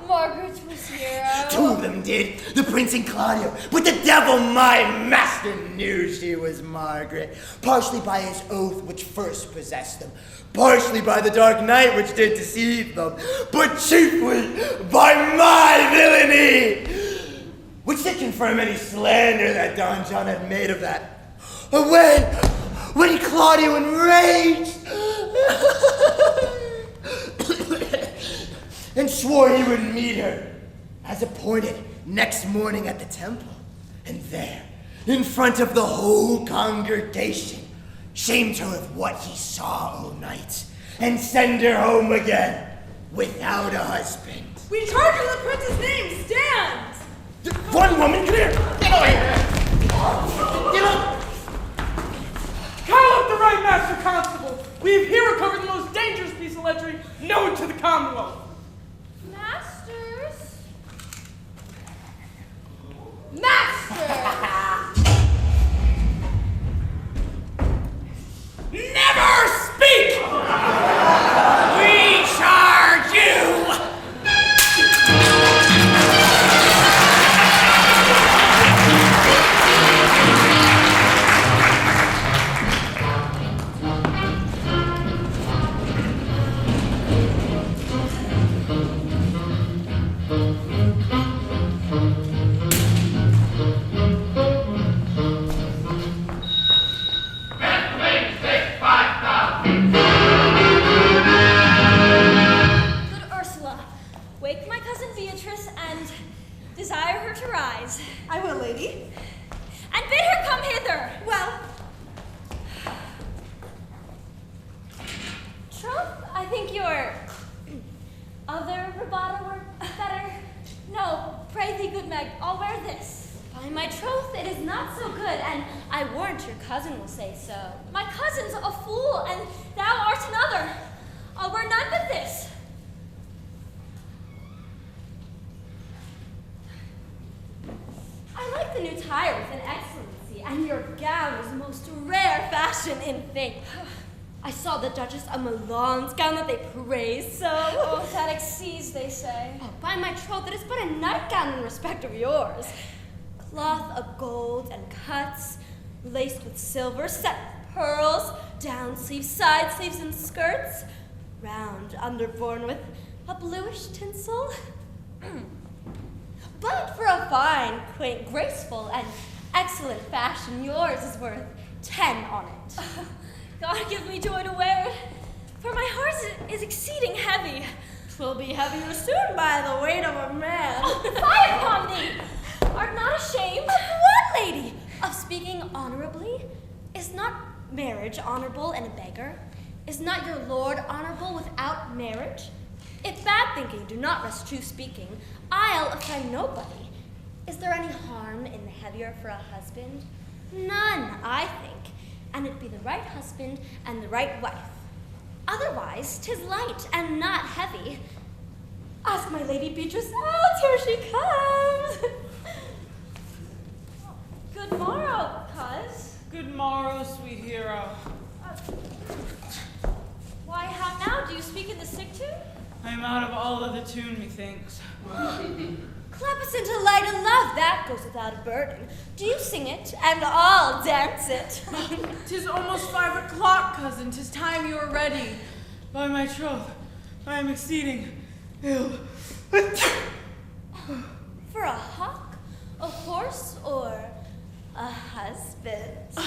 Margaret was hero? Two of them did, the prince and Claudia, but the devil, my master, knew she was Margaret, partially by his oath which first possessed them, partially by the dark night which did deceive them, but chiefly by my villainy, which did confirm any slander that Don John had made of that. When Claudia enraged and swore he would meet her, as appointed, next morning at the temple, and there, in front of the whole congregation, Shamed her of what he saw all night, and send her home again without a husband. We charge her the prince's name. Stand! One woman, come here. Get over here. Get up. Call up the right master constable. We have here recovered the most dangerous piece of lechery known to the Commonwealth. Masters? Master! Never speak! We charge you! Good Ursula, wake my cousin Beatrice and desire her to rise. I will, lady. And bid her come hither. Well, Troth, I think your other rebuttal were better. No, pray thee, good Meg, I'll wear this. By my troth, it is not so good, and I warrant your cousin will say so. My cousin's a fool, and thou art another. I'll wear none but this. I like the new tire with an excellency, and your gown is most rare fashion in faith. I saw the Duchess of Milan's gown that they praise so. Oh, that exceeds, they say. Oh, by my troth, it is but a nightgown in respect of yours. Cloth of gold and cuts, laced with silver, set with pearls, down sleeves, side sleeves, and skirts, round underborne with a bluish tinsel. But for a fine, quaint, graceful, and excellent fashion, yours is worth 10 on it. God give me joy to wear it, for my heart is exceeding heavy. 'twill be heavier soon by the weight of a man. Fie upon thee! Art not ashamed? Of what, lady? Of speaking honorably? Is not marriage honorable in a beggar? Is not your lord honorable without marriage? If bad thinking do not rest true speaking, I'll offend nobody. Is there any harm in the heavier for a husband? None, I think, and it be the right husband and the right wife. Otherwise, 'tis light and not heavy. Ask my lady Beatrice out, here she comes. Good morrow, cuz. Good morrow, sweet hero. Why, how now? Do you speak in the sick tune? I am out of all of the tune, methinks. Clap us into light and love, that goes without a burden. Do you sing it, and I'll dance it. 'Tis almost 5 o'clock, cousin. 'Tis time you were ready. By my troth, I am exceeding ill. For a hawk, a horse, or a husband?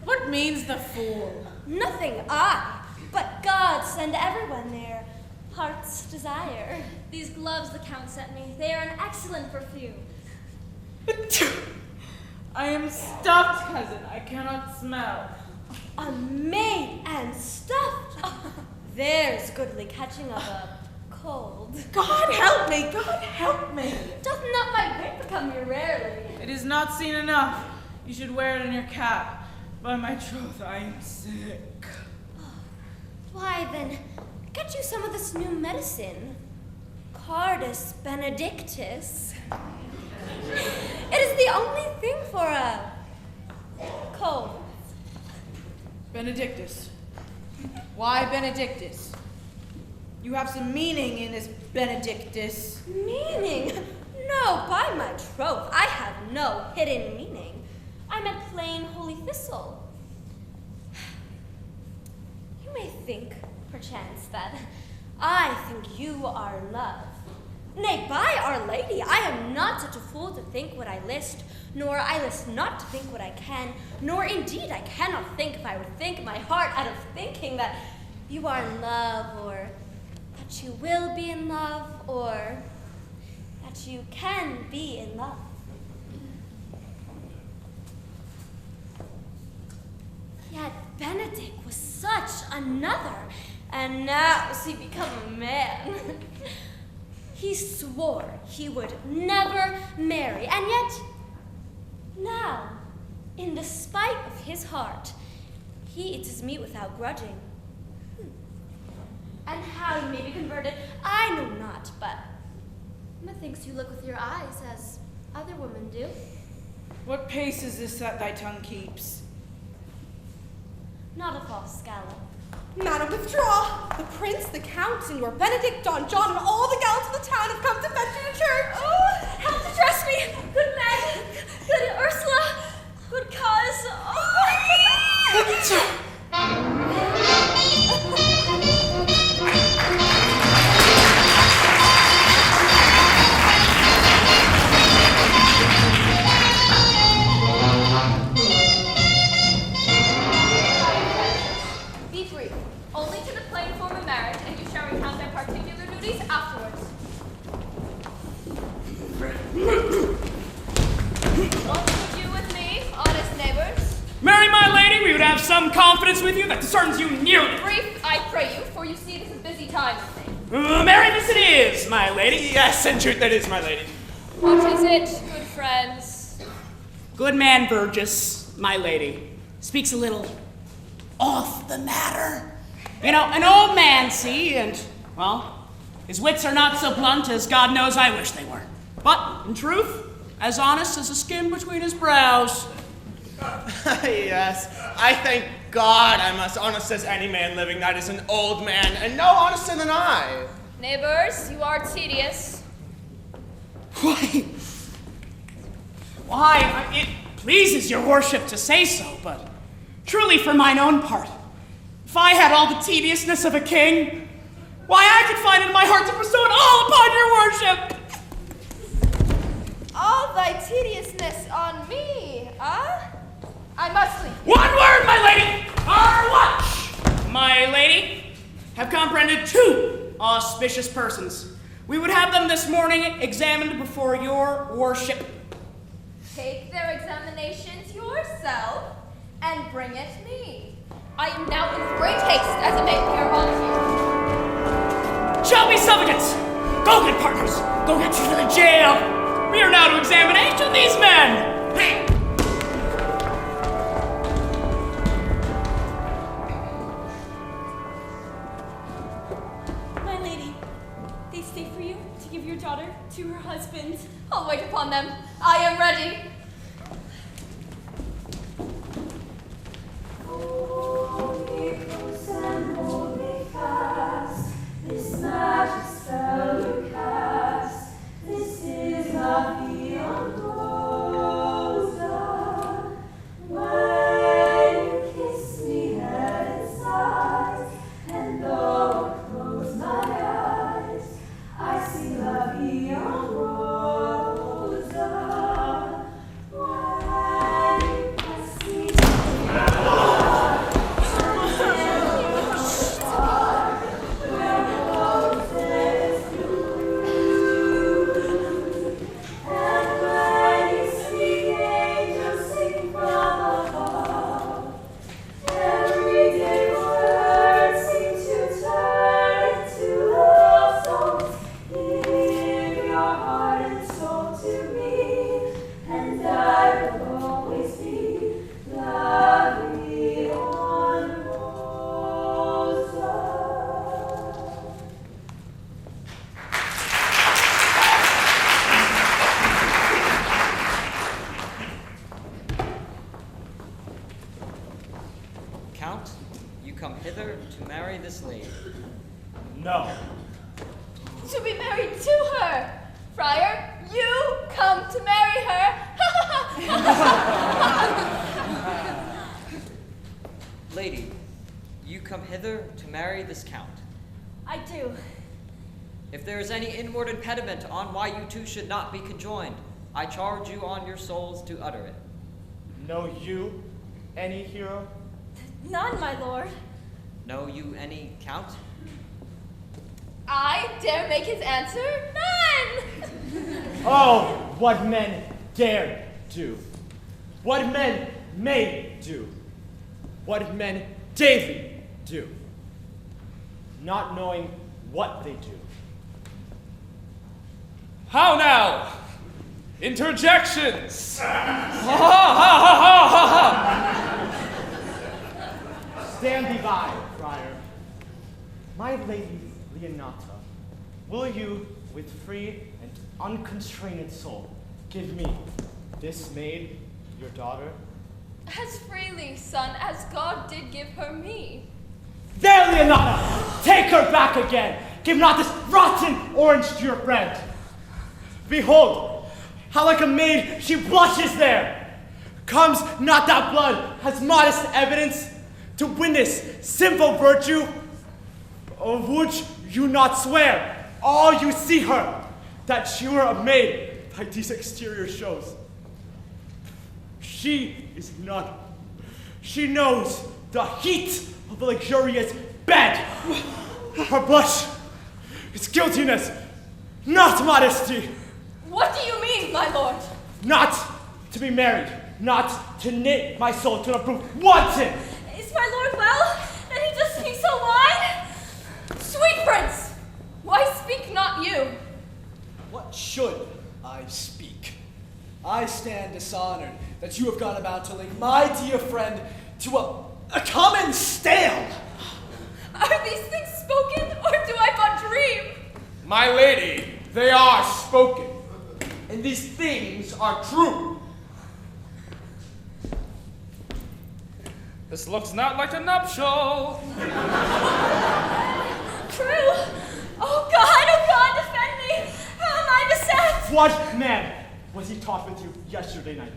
What means the fool? Nothing, but God send everyone their heart's desire. These gloves the Count sent me, they are an excellent perfume. I am stuffed, cousin. I cannot smell. A maid and stuffed. There's goodly catching of a cold. God help me! God help me! Doth not my wit become you rarely? It is not seen enough. You should wear it in your cap. By my troth, I am sick. Why then, get you some of this new medicine. Cardus benedictus. It is the only thing for a cold. Benedictus. Why Benedictus? You have some meaning in this Benedictus. Meaning? No, by my troth, I have no hidden meaning. I meant plain holy thistle. You may think, perchance, that I think you are in love. Nay, by Our Lady, I am not such a fool to think what I list, nor I list not to think what I can, nor indeed I cannot think if I would think my heart out of thinking that you are in love, or that you will be in love, or that you can be in love. Yet Benedict was such another, and now has he become a man? He swore he would never marry, and yet, now, in despite of his heart, he eats his meat without grudging. And how he may be converted, I know not, but methinks you look with your eyes as other women do. What pace is this that thy tongue keeps? Not a false scallop. Madam, withdraw! The prince, the count, Signor Benedict, Don John, and all the gallants of the town have come to fetch you to church! Oh, help to dress me! Good men! Good Ursula! Good cause! Oh. Be brief. Only to the plain form of marriage, and you shall recount their particular duties afterwards. What would you with me, honest neighbors? Marry my lady, we would have some confidence with you that discerns you nearly. Brief, I pray you, for you see this is busy time with me. Marry this it is, my lady. Yes, in truth it is, my lady. What is it, good friends? Good man Burgess, my lady, speaks a little off the matter. You know, an old man, see, and, well, his wits are not so blunt as God knows I wish they were. But, in truth, as honest as the skin between his brows. Yes, I thank God I'm as honest as any man living that is an old man, and no honester than I. Neighbors, you are tedious. Why, it pleases your worship to say so, but truly for mine own part, if I had all the tediousness of a king, why, I could find it in my heart to bestow it all upon your worship. All thy tediousness on me, huh? I must leave. One word, my lady! Our watch! My lady, have comprehended 2 auspicious persons. We would have them this morning examined before your worship. Take their examinations yourself and bring it me. I am now in great haste, as it may appear on you. Shall we, suffragans? Go, good partners. Go get you to the jail. We are now to examine each of these men. My lady, they stay for you to give your daughter to her husband. I'll wait upon them. I am ready. Hold me close and hold me fast. This magic spell you cast. This is la via rosa. When you kiss me, heaven sighs, and though I close my eyes, I see la via rosa. When you kiss me, Count, you come hither to marry this lady. No. To be married to her. Friar, you come to marry her. Lady, you come hither to marry this count. I do. If there is any inward impediment on why you two should not be conjoined, I charge you on your souls to utter it. Know you any hero? None, my lord. Know you any count? I dare make his answer none. Oh, what men dare do. What men may do. what men daily do, not knowing what they do. How now? Interjections! Ha ha ha ha ha ha! Stand thee by, friar. My lady Leonata, will you, with free and unconstrained soul, give me this maid, your daughter? As freely, son, as God did give her me. There, Leonata! Take her back again! Give not this rotten orange to your friend! Behold, how like a maid she blushes there! Comes not that blood as modest evidence to witness simple virtue, of which you not swear, all you see her, that she were a maid by these exterior shows. She is none. She knows the heat of a luxurious bed. Her blush is guiltiness, not modesty. What do you mean, my lord? Not to be married, not to knit my soul to the proof wanton. Is my lord well, that he does speak so wide? Sweet prince, why speak not you? What should I speak? I stand dishonored that you have gone about to link my dear friend to a common stale. Are these things spoken, or do I but dream? My lady, they are spoken, and these things are true. This looks not like a nuptial. True. Oh God, defend me. How am I beset? What man was he taught with you yesterday night?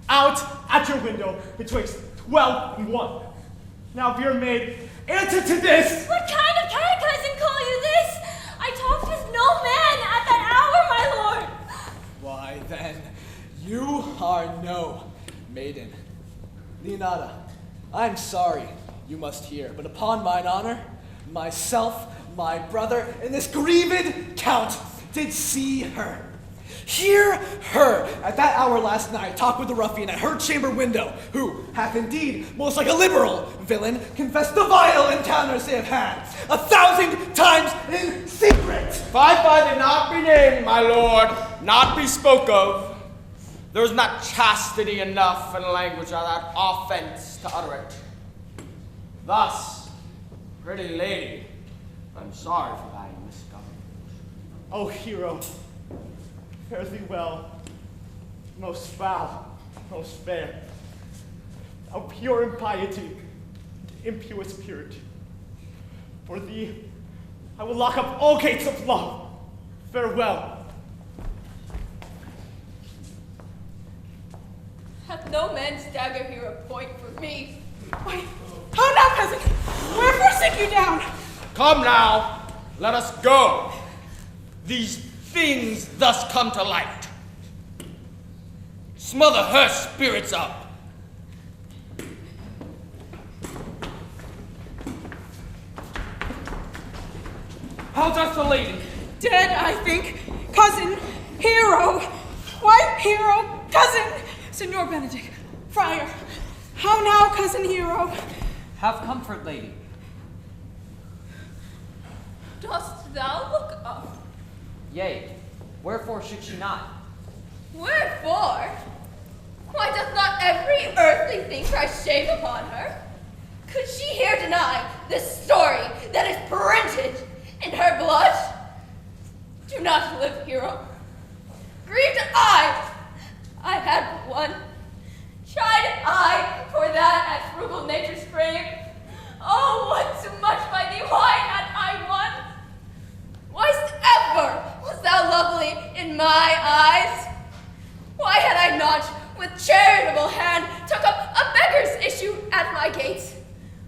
Out at your window betwixt 12 and 1. Now, dear maid, answer to this. What kind of catechism call you this? I talked with no man at that hour, my lord. Why then, you are no maiden. Leonata, I'm sorry you must hear, but upon mine honor, myself, my brother, and this grieved count did see her. Hear her at that hour last night talk with the ruffian at her chamber window, who hath indeed, most like a liberal villain, confessed the vile encounters they have had 1,000 times in secret. If I did not be named, my lord, not be spoke of, there is not chastity enough in language without offense to utter it. Thus, pretty lady, I'm sorry for thy misgovernment. O hero, fare thee well, most foul, most fair. Thou pure in piety, impious purity. For thee, I will lock up all gates of love. Farewell. Hath no man's dagger here a point for me? Why, how now, cousin? Wherefore sit you down? Come now, let us go. These things thus come to light. Smother her spirits up. How doth the lady? Dead, I think. Cousin, hero. Why, hero, cousin, Signor Benedict, friar. How now, cousin hero? Have comfort, lady. Dost thou look up? Yea, wherefore should she not? Wherefore? Why doth not every earthly thing cry shame upon her? Could she here deny this story that is printed in her blood? Do not live, hero. Grieved I had but one. Tried I for that at frugal nature's frame. Oh, what too much by thee, why had I won? Why'st ever was thou lovely in my eyes? Why had I not, with charitable hand, took up a beggar's issue at my gate,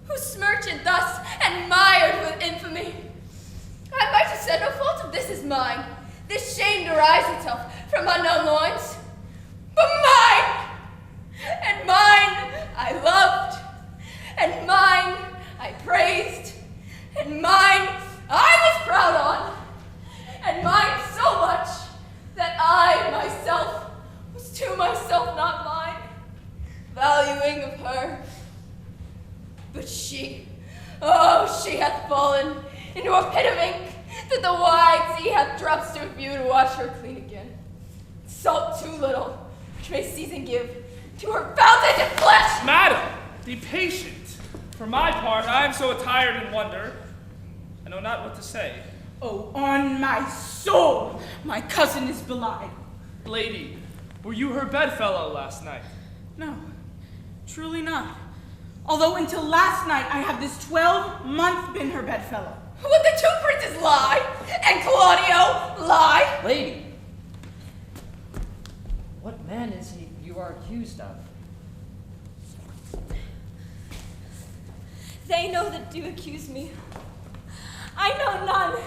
who smirched thus and mired with infamy? I might have said no fault of this is mine. This shame derives itself from unknown loins. But mine! And mine I loved, and mine I praised, and mine I was proud on, and mine so much that I myself was to myself not mine, valuing of her fallen into a pit of ink that the wide sea hath dropped too few to wash her clean again. Salt too little, which may season give to her fountain of flesh. Madam, be patient. For my part, I am so attired in wonder, I know not what to say. Oh, on my soul, my cousin is belied. Lady, were you her bedfellow last night? No, truly not. Although until last night I have this 12-month been her bedfellow. Would the two princes lie, and Claudio lie? Lady, what man is he you are accused of? They know that do accuse me. I know none.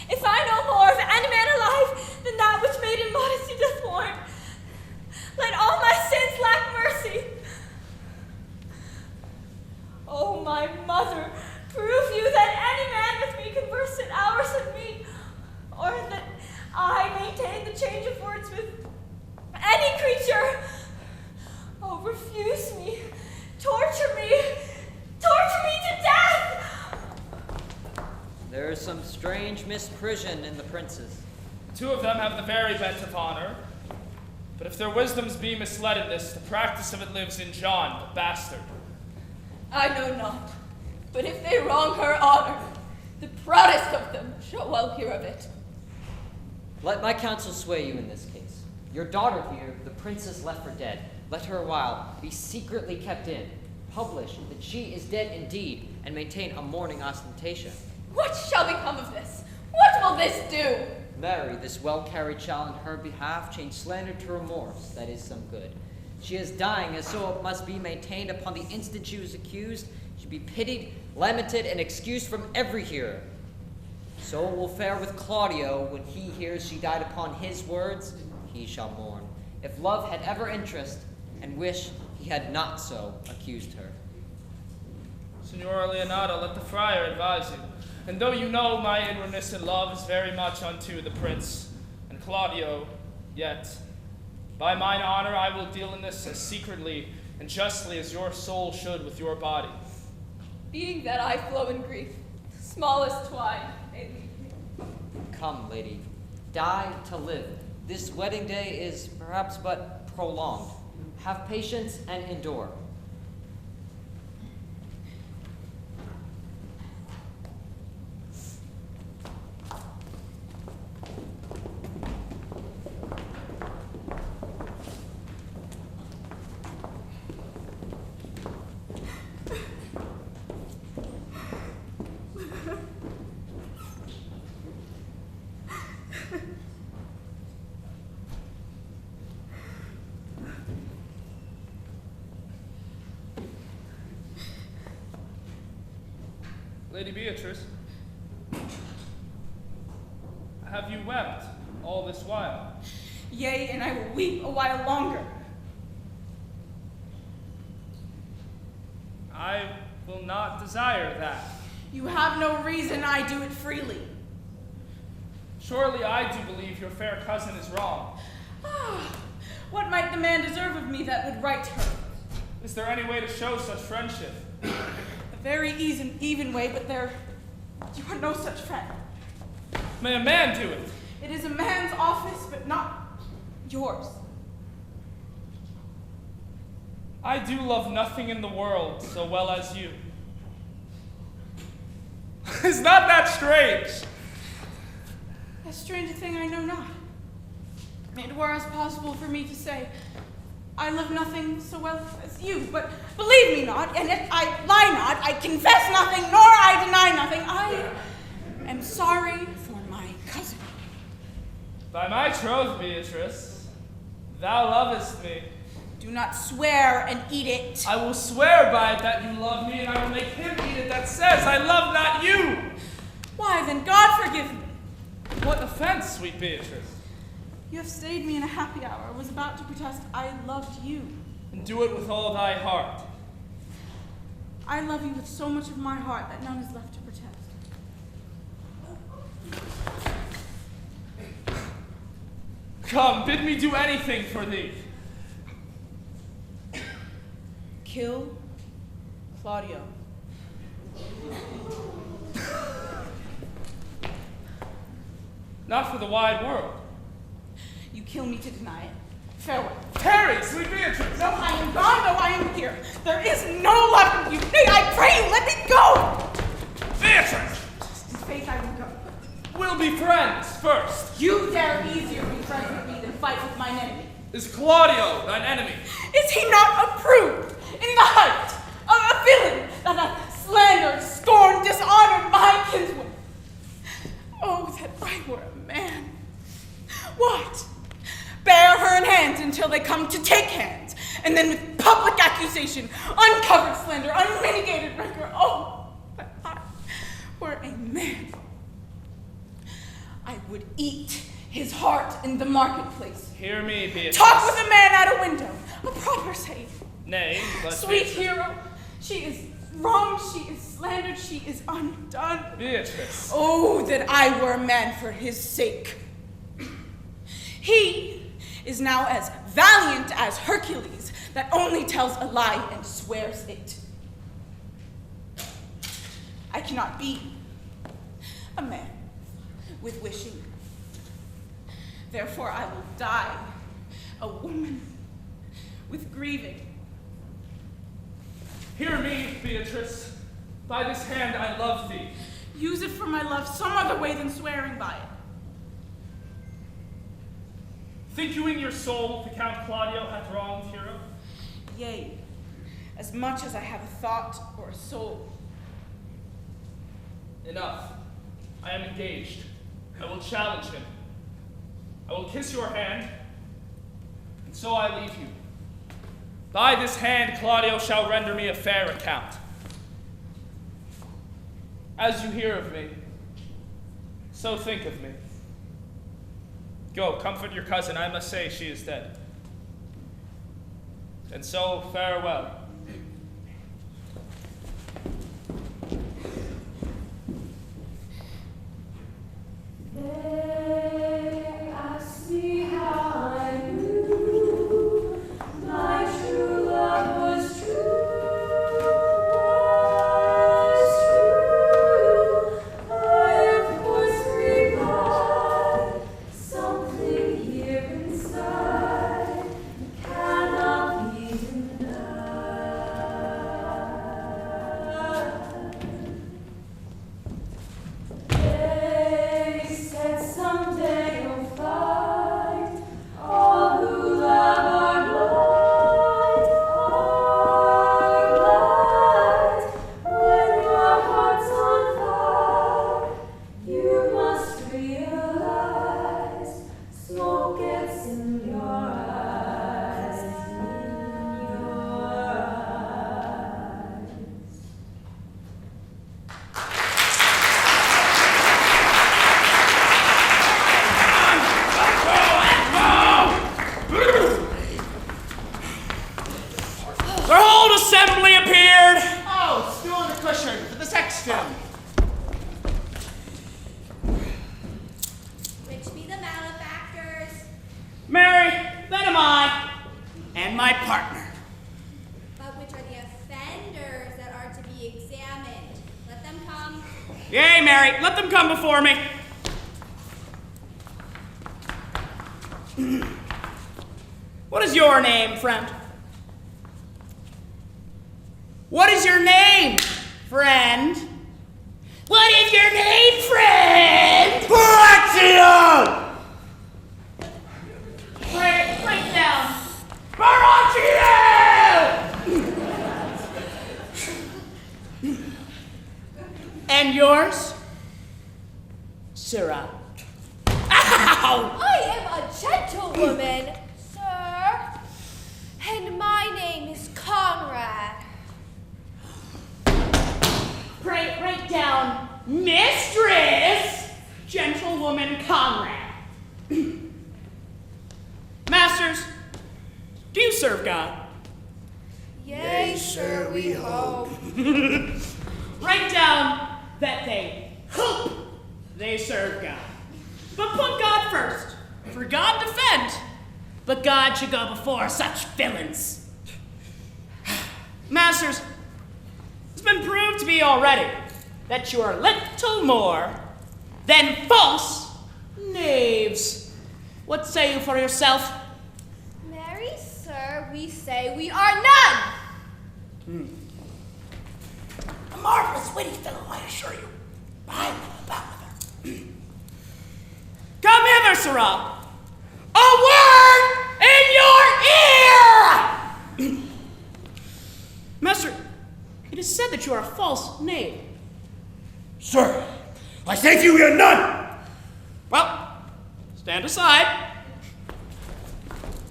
If I know more of any man alive than that which maiden modesty doth warrant, let all my sins lack mercy. O my mother, prove you that any man with me conversed at hours of me, or that I maintain the change of words with any creature. Oh, refuse me, torture me to death! There is some strange misprision in the princes. Two of them have the very bent of honor, but if their wisdoms be misled in this, the practice of it lives in John, the bastard. I know not, but if they wrong her honor, the proudest of them shall well hear of it. Let my counsel sway you in this case. Your daughter here, the princess left for dead. Let her a while be secretly kept in. Publish that she is dead indeed, and maintain a mourning ostentation. What shall become of this? What will this do? Mary, this well-carried shall in her behalf change slander to remorse, that is some good. She is dying, as so it must be maintained upon the instant she was accused, should be pitied, lamented, and excused from every hearer. So it will fare with Claudio when he hears she died upon his words, he shall mourn. If love had ever interest, and wish he had not so accused her. Signora Leonardo, let the friar advise you. And though you know my inwardness in love is very much unto the prince and Claudio, yet, by mine honor, I will deal in this as secretly and justly as your soul should with your body. Being that I flow in grief, smallest twine may lead me. Come, lady, die to live. This wedding day is perhaps but prolonged. Have patience and endure. Lady Beatrice, have you wept all this while? Yea, and I will weep a while longer. I will not desire that. You have no reason, I do it freely. Surely I do believe your fair cousin is wrong. What might the man deserve of me that would right her? Is there any way to show such friendship? A very even way, but you are no such friend. May a man do it? It is a man's office, but not yours. I do love nothing in the world so well as you. Is not that strange? As strange a thing I know not. It were as possible for me to say, I love nothing so well as you, but believe me not, and if I lie not, I confess nothing, nor I deny nothing. I am sorry for my cousin. By my troth, Beatrice, thou lovest me. Do not swear and eat it. I will swear by it that you love me, and I will make him eat it that says I love not you. Why, then God forgive me. What offense, sweet Beatrice? You have stayed me in a happy hour. I was about to protest I loved you. And do it with all thy heart. I love you with so much of my heart that none is left to protest. Come, bid me do anything for thee. Kill Claudio. Not for the wide world. You kill me to deny it. Farewell. Carrie, sweet Beatrice! No, I am gone, though I am here. There is no love in you. Nay, I pray you, let me go! Beatrice! In faith, I will go. We'll be friends first. You dare easier be friends with me than fight with mine enemy. Is Claudio thine enemy? Is he not approved in the height of a villain that hath slandered, scorned, dishonored my kinswoman? Oh, that I were a man. What? Bear her in hand until they come to take hands, and then with public accusation, uncovered slander, unmitigated rancor. Oh, that I were a man. I would eat his heart in the marketplace. Hear me, Beatrice. Talk with a man at a window, a proper sage. Nay, but Sweet Beatrice. hero, she is wronged, she is slandered, she is undone. Beatrice. Oh, that I were a man for his sake. He is now as valiant as Hercules, that only tells a lie and swears it. I cannot be a man with wishing. Therefore I will die a woman with grieving. Hear me, Beatrice. By this hand I love thee. Use it for my love some other way than swearing by it. Think you in your soul the Count Claudio hath wronged Hero? Yea, as much as I have a thought or a soul. Enough. I am engaged. I will challenge him. I will kiss your hand, and so I leave you. By this hand Claudio shall render me a fair account. As you hear of me, so think of me. Go, comfort your cousin. I must say she is dead. And so, farewell. They ask me how I knew my true love was true. I of course replied, something here inside cannot be denied. They said someday you'll find all who love are blind. When your heart's on fire, you must realize smoke gets in your eyes, in your eyes. The whole assembly appeared. Oh, stool and a cushion for the sexton. Which be the malefactors, Mary, then am I, and my partner. but which are the offenders that are to be examined. Let them come. Yea, Mary, let them come before me. What is your name, friend? What is your name, friend? What is your name, friend? Barachion! Break down. Barachiel! And yours? Sarah. Ow! I am a gentlewoman, sir, and my name is Conrad. Write down, Mistress, Gentlewoman Conrad. Masters, do you serve God? Yea, sir, we hope. Write down that they hope they serve God. But put God first, for God defend, but God should go before such villains. Masters, it's been proved to be already that you are little more than false knaves. What say you for yourself? Marry, sir, we say we are none. A marvelous witty fellow, I assure you. I will about with her. Come hither, sirrah. A word in your ear! Master, it is said that you are a false knave. Sir, I say to you, we are none. Well, stand aside.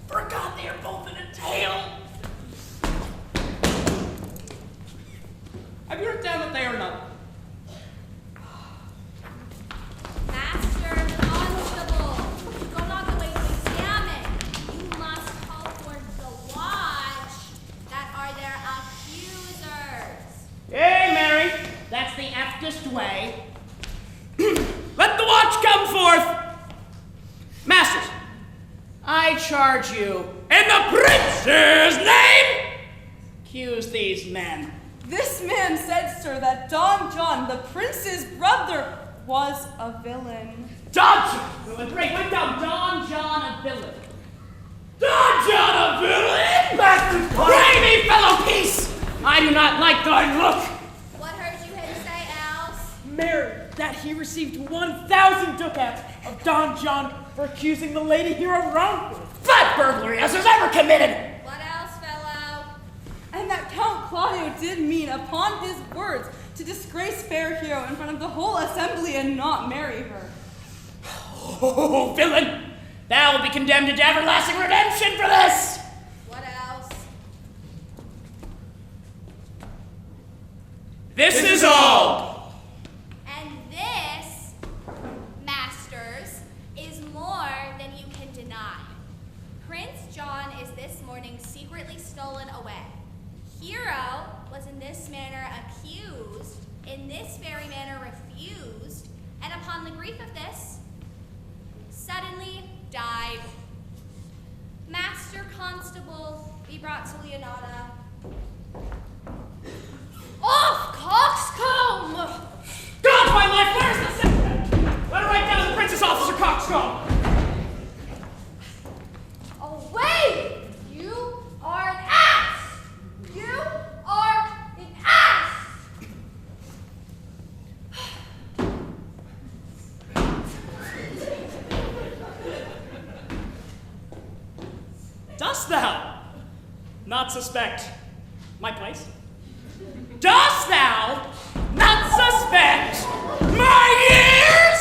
For God, they are both in a tale. Have you written down that they are none? Master Constable, go not the way to examine. You must call for the watch that are their accusers. Hey, Mary, that's the aftest way. Let the watch come forth. Masters, I charge you, in the prince's name, accuse these men. This man said, sir, that Don John, the prince's brother, was a villain. Don John! Great, write down Don John a villain. Don John a villain? Master, pray me, fellow peace! I do not like thy look. What heard you him say, Alice? Mary, that he received 1,000 ducats of Don John for accusing the lady here of wrongful. That burglary as was ever committed! What else, fellow? And that Count Claudio did mean, upon his words, to disgrace fair hero in front of the whole assembly and not marry her. Oh, villain! Thou will be condemned to everlasting redemption for this! What else? This is all! And this, masters, is more than you can deny. Prince John is this morning secretly stolen away. Hero was in this manner accused, in this very manner refused, and upon the grief of this, suddenly died. Master Constable, be brought to Leonata. Off, coxcomb! God, my life, where's the secretary? Let her write down the Princess Officer Coxcomb. Away! You are an ass! You are an ass! Dost thou not suspect my place? Dost thou not suspect my years?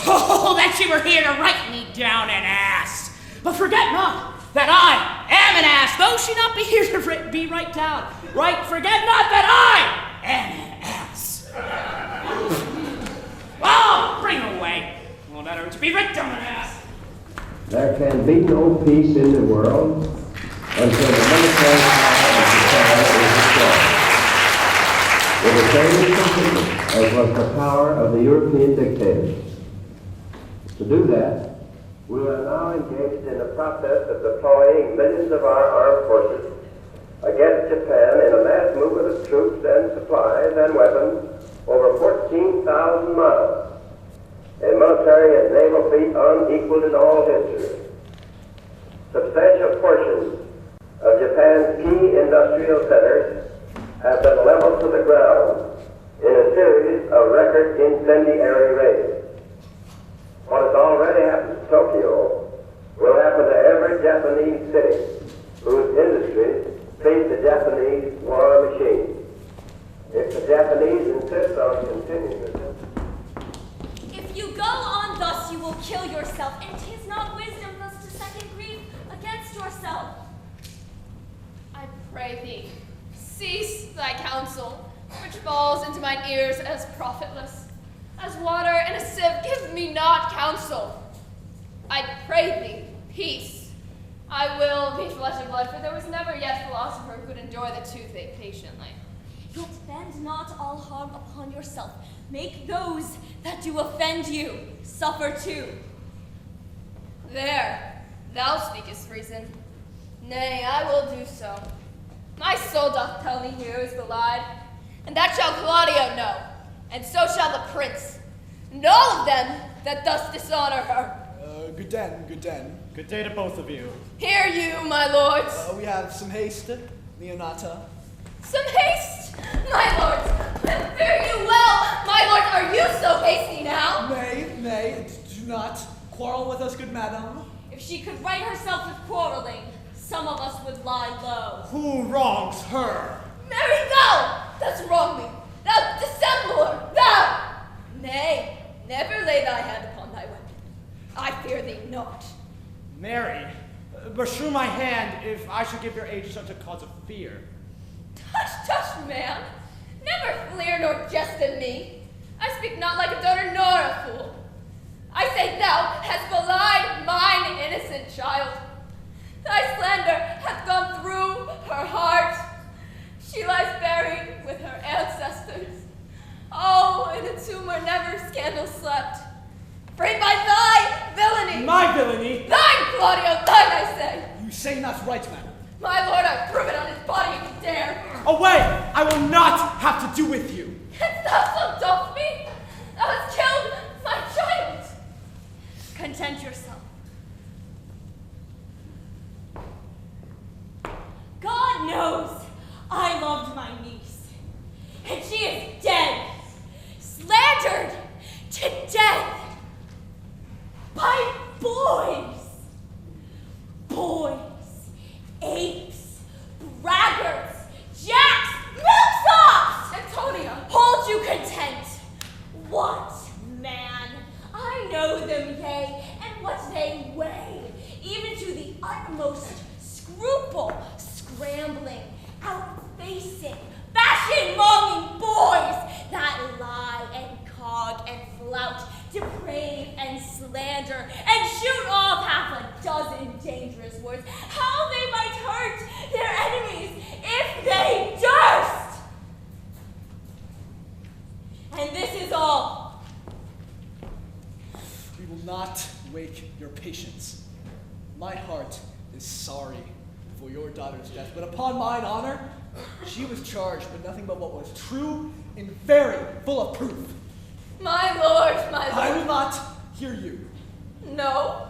Oh, that you were here to write me down an ass. But forget not that I am an ass, though she not be here to be right down. Right, forget not that I am an ass. Oh, bring her away. Well, better to be written down an ass. There can be no peace in the world until the military power of Japan is destroyed. It is very complete, as was the power of the European dictators. To do that, we are now engaged in the process of deploying millions of our armed forces against Japan in a mass movement of troops and supplies and weapons over 14,000 miles. A military and naval feat unequaled in all history. Substantial portions of Japan's key industrial centers have been leveled to the ground in a series of record incendiary raids. What has already happened to Tokyo will happen to every Japanese city whose industries feed the Japanese war machine. If the Japanese insist on continuing this, If you go on thus, you will kill yourself, and 'tis not wisdom thus to second grief against yourself. I pray thee, cease thy counsel, which falls into mine ears as profitless. As water in a sieve, give me not counsel. I pray thee, peace. I will be flesh and blood, for there was never yet philosopher who could endure the toothache patiently. Yet bend not all harm upon yourself. Make those that do offend you suffer too. There, thou speakest reason. Nay, I will do so. My soul doth tell me here is belied, and that shall Claudio know, and so shall the prince, and all of them that thus dishonor her. Good den, good den. Good day to both of you. Hear you, my lords. We have some haste, Leonata. Some haste, my lords. Fare you well, my lords. Are you so hasty now? Nay, do not quarrel with us, good madam. If she could right herself with quarreling, some of us would lie low. Who wrongs her? Marry thou dost wrong me, thou dissembler, thou! Nay, never lay thy hand upon thy weapon. I fear thee not. Mary, beshrew my hand if I should give your age such a cause of fear. Tush, man. Never fleer nor jest in me. I speak not like a dotard nor a fool. I say thou hast belied mine innocent child. Thy slander hath gone through her heart. She lies buried with her ancestors. Oh, in a tomb where never scandal slept. Framed by thy villainy. My villainy? Thine, Claudio, thine, I say. You say not right, madam. My lord, I prove it on his body if you dare. Away! I will not have to do with you. Canst thou so doff me? Thou hast killed my child. Content yourself. God knows I loved my niece, and she is dead, slandered to death by boys. Boys, apes, braggarts, jacks, milksops! Antonia! Hold you content. What, man? I know them, yea, and what they weigh, even to the utmost scruple, scrambling, outfacing, fashion-monging boys that lie and cog and flout, deprave and slander, and shoot off half a dozen dangerous words, how they might hurt their enemies if they durst. And this is all. We will not wake your patience. My heart is sorry for your daughter's death, but upon mine honor, she was charged with nothing but what was true and very full of proof. My lord, my lord. I will not hear you. No.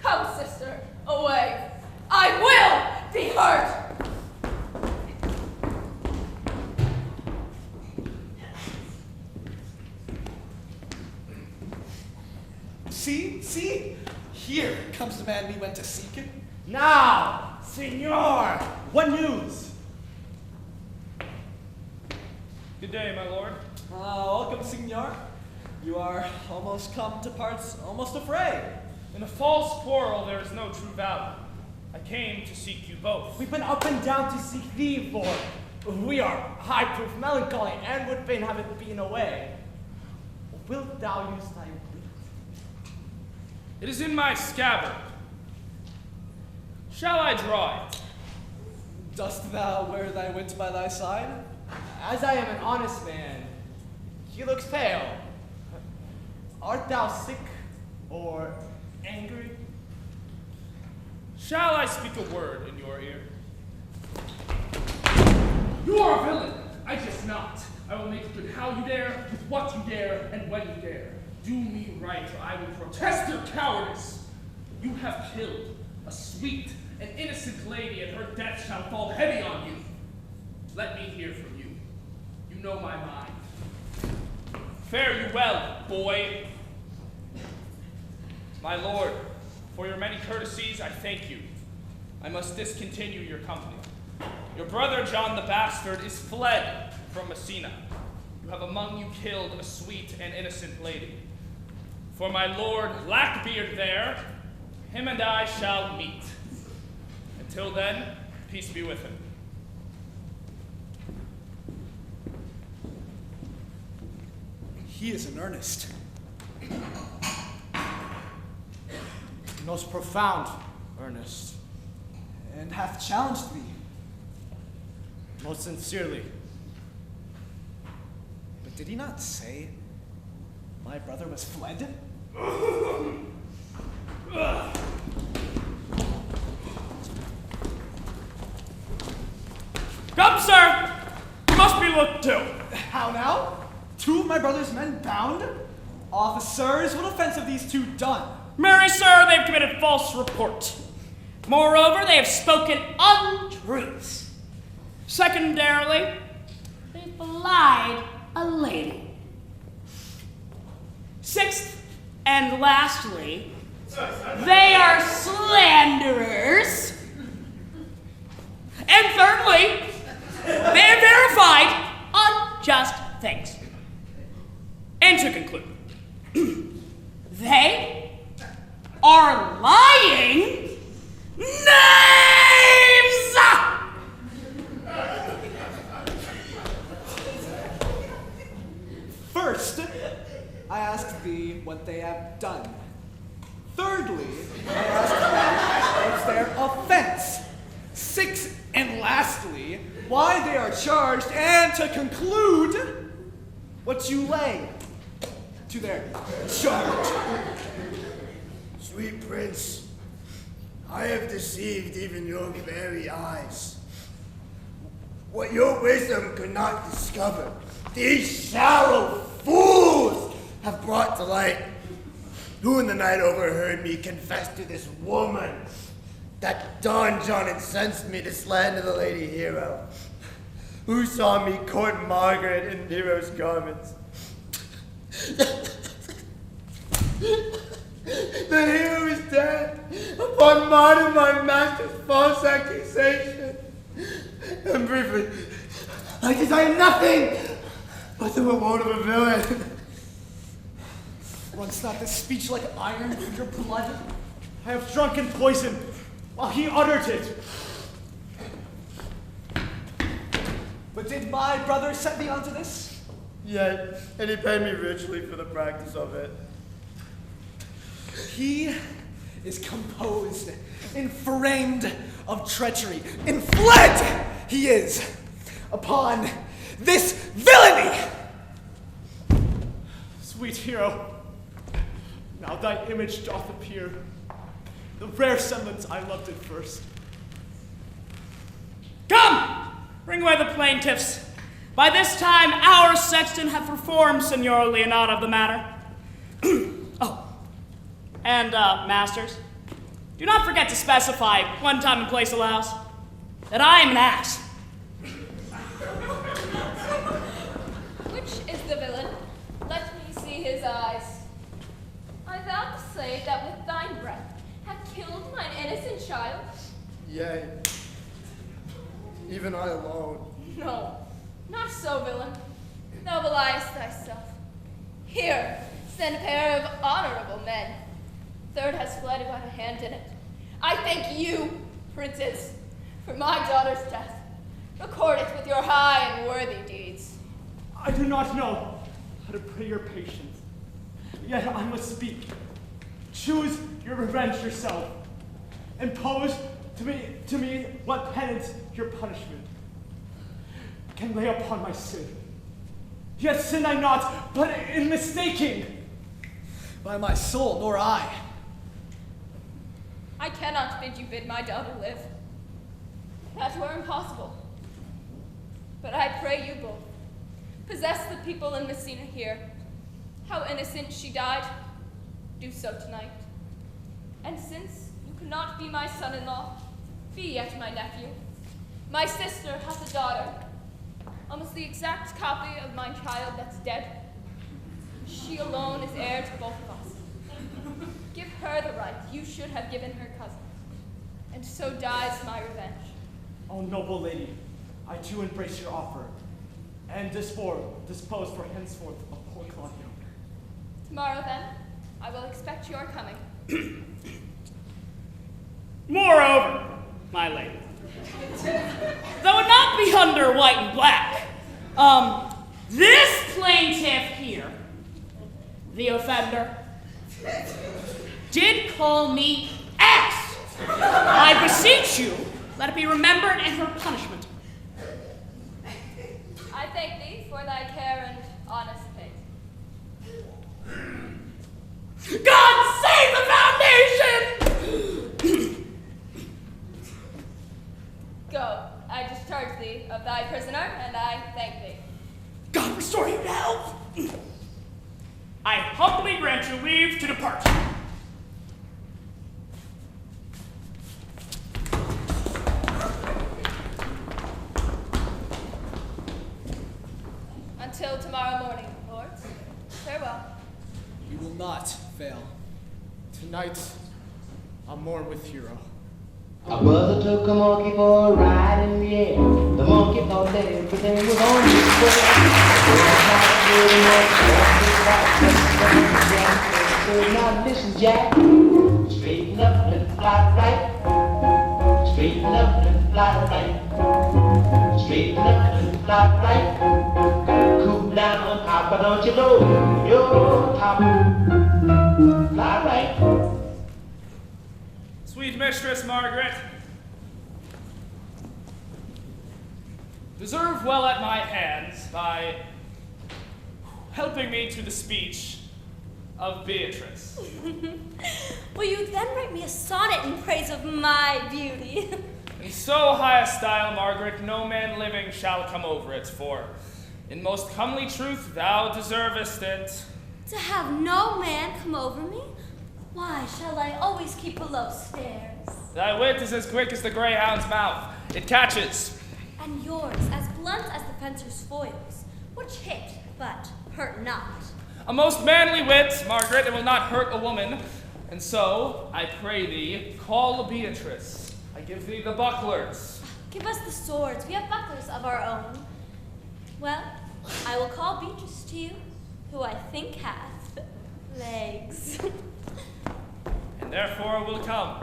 Come, sister, away. I will be heard. See? Here comes the man we went to seek. Now, Signor, what news? Good day, my lord. Welcome, Signor. You are almost come to parts almost afraid. In a false quarrel, there is no true valor. I came to seek you both. We've been up and down to seek thee, Lord. We are high-proof melancholy, and would fain have it been away. Wilt thou use thy wit? It is in my scabbard. Shall I draw it? Dost thou wear thy wit by thy side? As I am an honest man, he looks pale. Art thou sick or angry? Shall I speak a word in your ear? You are a villain. I jest not. I will make good how you dare, with what you dare, and when you dare. Do me right, or I will protest your cowardice. You have killed a sweet and innocent lady, and her death shall fall heavy on you. Let me hear from you. You know my mind. Fare you well, boy. My lord, for your many courtesies, I thank you. I must discontinue your company. Your brother John the Bastard is fled from Messina. You have among you killed a sweet and innocent lady. For my lord Blackbeard there, him and I shall meet. Until then, peace be with him. He is in earnest. Most profound earnest. And hath challenged thee. Most sincerely. But did he not say my brother was fled? Come, sir! You must be looked to. How now? Two of my brother's men bound? Officers, what offense have these two done? Marry, sir, they've committed false report. Moreover, they have spoken untruths. Secondarily, they've belied a lady. Sixth and lastly, they are slanderers. And thirdly, they have verified unjust things. And to conclude, they are lying names! First, I ask thee what they have done. Thirdly, I ask thee what's their offense. Sixth and lastly, why they are charged, and to conclude, what you lay to their charge. Sweet prince, I have deceived even your very eyes. What your wisdom could not discover, these shallow fools have brought to light. Who in the night overheard me confess to this woman that Don John incensed me to slander the Lady Hero? Who saw me court Margaret in Nero's garments? The hero is dead upon martyr my master's false accusation. And briefly, I desire nothing but the reward of a villain. Runs not this speech like iron through your blood? I have drunken poison while he uttered it. But did my brother set thee onto this? Yet, and he paid me richly for the practice of it. He is composed, inframed of treachery, inflamed he is upon this villainy. Sweet hero, now thy image doth appear, the rare semblance I loved at first. Come! Bring away the plaintiffs. By this time, our sexton hath reformed Signor Leonardo of the matter. Oh, and, masters, do not forget to specify, when time and place allows, that I am an ass. Which is the villain? Let me see his eyes. I vow to say that with thine breath hath killed mine innocent child. Yea, even I alone. No, not so, villain. Thou beliest thyself. Here stand a pair of honorable men. Third has fled without a hand in it. I thank you, princes, for my daughter's death. Record it with your high and worthy deeds. I do not know how to pray your patience, yet I must speak. Choose your revenge yourself. Impose to me what penance your punishment can lay upon my sin. Yet sin I not, but in mistaking. By my soul, nor I. I cannot bid you bid my daughter live. That were impossible. But I pray you both, possess the people in Messina here. How innocent she died, do so tonight. And since you cannot be my son-in-law, be yet my nephew. My sister hath a daughter, almost the exact copy of my child that's dead. She alone is heir to both of us. Give her the right you should have given her cousin, and so dies my revenge. O noble lady, I do embrace your offer, and dispose for henceforth of poor Claudio. Tomorrow, then, I will expect your coming. Moreover, my lady, though it not be under white and black, this plaintiff here, the offender, did call me ass. I beseech you, let it be remembered in her punishment. I thank thee for thy care and honest faith. God save the foundation! Go, I discharge thee of thy prisoner, and I thank thee. God restore you to health! I humbly grant you leave to depart. Until tomorrow morning, lords. Farewell. You will not fail. Tonight, I'll mourn with Hero. A brother took a monkey for a ride in the air. The monkey thought that everything was on his square. Now listen, Jack. Straighten up and fly right. Straighten up and fly right. Straighten up and fly right. Cool down, Papa, don't you know you're top. Fly right. Sweet Mistress Margaret, deserve well at my hands by helping me to the speech of Beatrice. Will you then write me a sonnet in praise of my beauty? In so high a style, Margaret, no man living shall come over it, for in most comely truth thou deservest it. To have no man come over me? Why shall I always keep below stairs? Thy wit is as quick as the greyhound's mouth. It catches. And yours as blunt as the fencer's foils, which hit, but hurt not. A most manly wit, Margaret, it will not hurt a woman. And so, I pray thee, call Beatrice. I give thee the bucklers. Give us the swords, we have bucklers of our own. Well, I will call Beatrice to you, who I think hath legs. And therefore will come.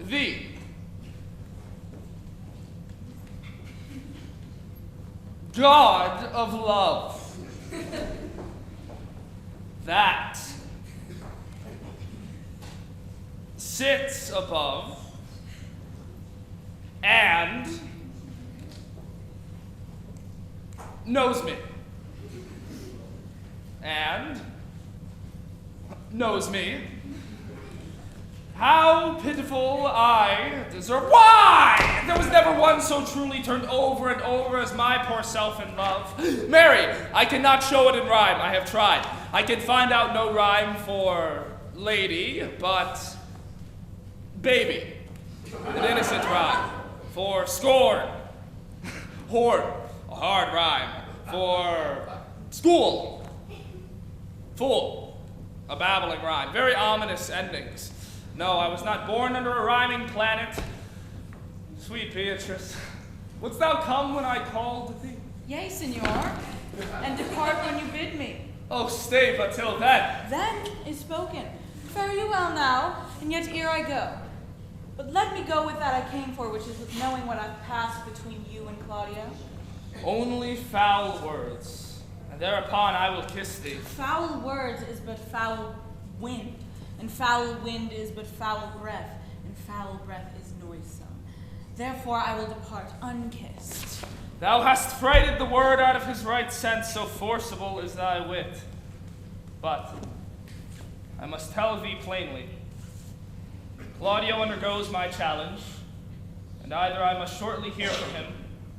Thee, God of love, that sits above and knows me, and knows me. How pitiful I deserve. Why? There was never one so truly turned over and over as my poor self in love. Mary, I cannot show it in rhyme. I have tried. I can find out no rhyme for lady, but baby. An innocent rhyme. For scorn. Hoard. A hard rhyme. For school. Fool. A babbling rhyme. Very ominous endings. No, I was not born under a rhyming planet. Sweet Beatrice, wouldst thou come when I called thee? Yea, Signor, and depart when you bid me. Oh, stay but till then. Then is spoken. Fare you well now, and yet ere I go. But let me go with that I came for, which is with knowing what hath passed between you and Claudio. Only foul words, and thereupon I will kiss thee. Foul words is but foul wind. And foul wind is but foul breath, and foul breath is noisome. Therefore I will depart unkissed. Thou hast frighted the word out of his right sense, so forcible is thy wit. But I must tell thee plainly, Claudio undergoes my challenge, and either I must shortly hear from him,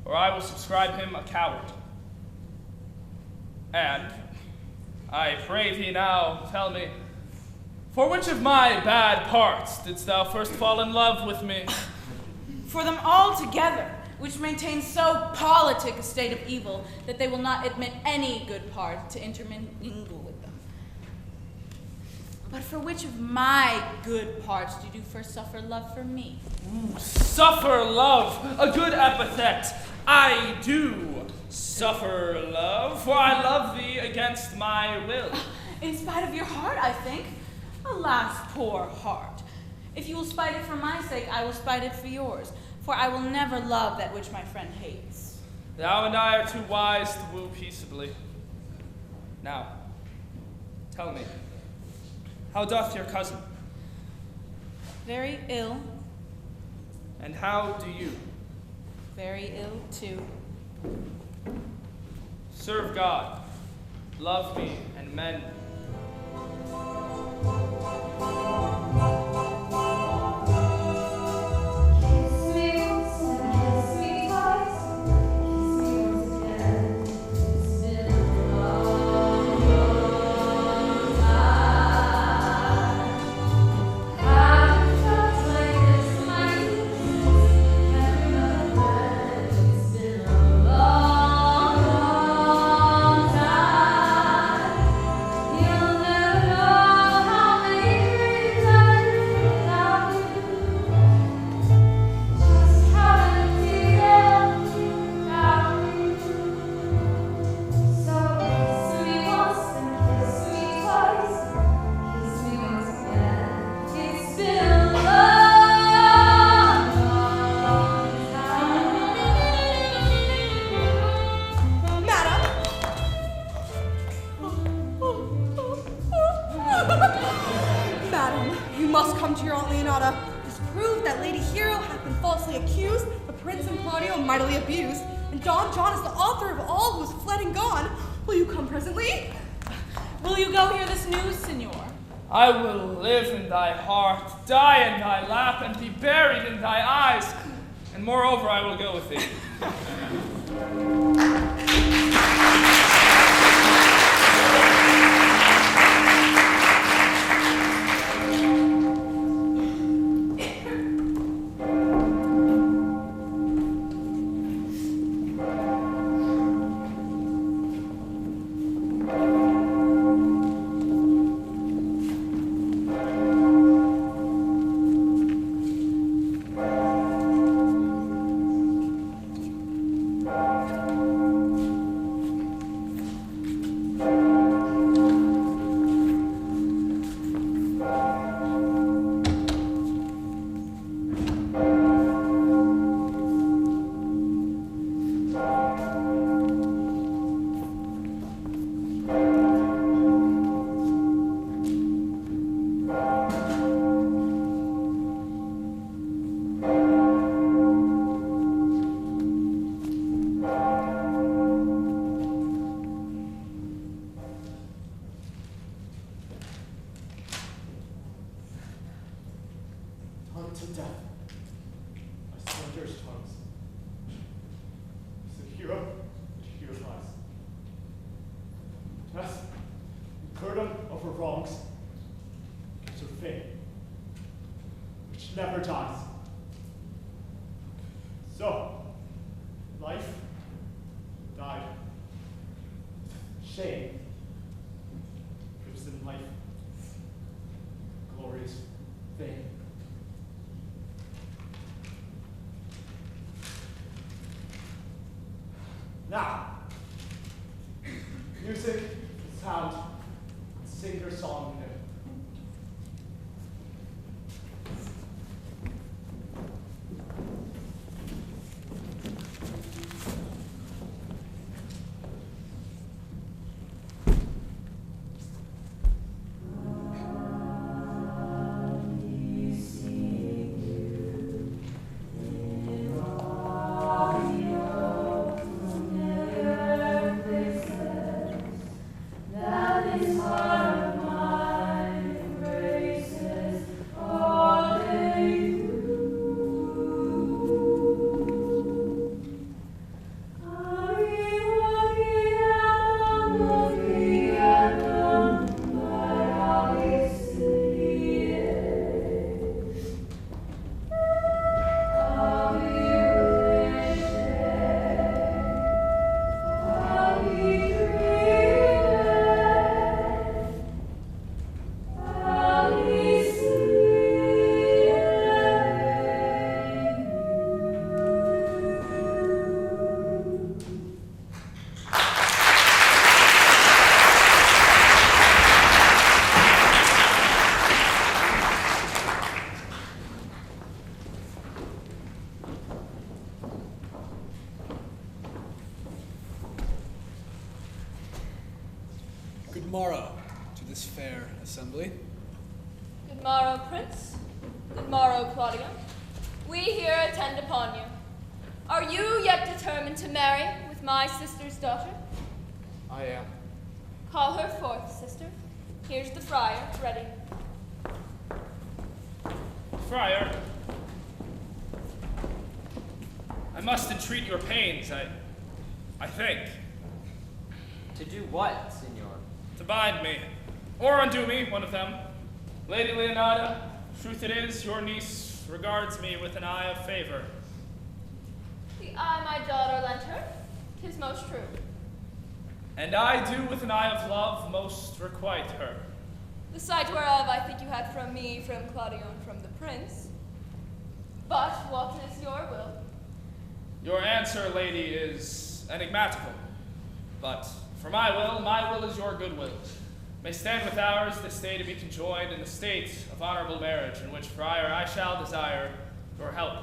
or I will subscribe him a coward. And I pray thee now, tell me, for which of my bad parts didst thou first fall in love with me? For them all together, which maintain so politic a state of evil that they will not admit any good part to intermingle with them. But for which of my good parts did you first suffer love for me? Ooh, suffer love, a good epithet. I do suffer love, for I love thee against my will. In spite of your heart, I think. Alas, poor heart. If you will spite it for my sake, I will spite it for yours, for I will never love that which my friend hates. Thou and I are too wise to woo peaceably. Now, tell me, how doth your cousin? Very ill. And how do you? Very ill, too. Serve God, love me, and mend. you must come to your Aunt Leonata. It is proved that Lady Hero hath been falsely accused, the Prince and Claudio mightily abused, and Don John is the author of all who is fled and gone. Will you come presently? Will you go hear this news, Signor? I will live in thy heart, die in thy lap, and be buried in thy eyes. And moreover, I will go with thee. To death. My soldier's tongues. Is the hero which hero lies. Yes, incurred of her wrongs, gives her fame, which never dies. So, life died. Shame gives them life. Glorious fame. Now, music, sound, sing your song hymn. Good morrow to this fair assembly. Good morrow, Prince. Good morrow, Claudio. We here attend upon you. Are you yet determined to marry with my sister's daughter? I am. Call her forth, sister. Here's the friar, ready. Friar, I must entreat your pains, I think. To do what, Signor? To bind me, or undo me, one of them. Lady Leonata, truth it is, your niece regards me with an eye of favor. The eye my daughter lent her, 'tis most true. And I do with an eye of love most requite her. The sight whereof I think you had from me, from Claudio, and from the prince. But what is your will? Your answer, lady, is enigmatical. But for my will is your good will. May stand with ours this day to be conjoined in the state of honorable marriage, in which, friar, I shall desire your help.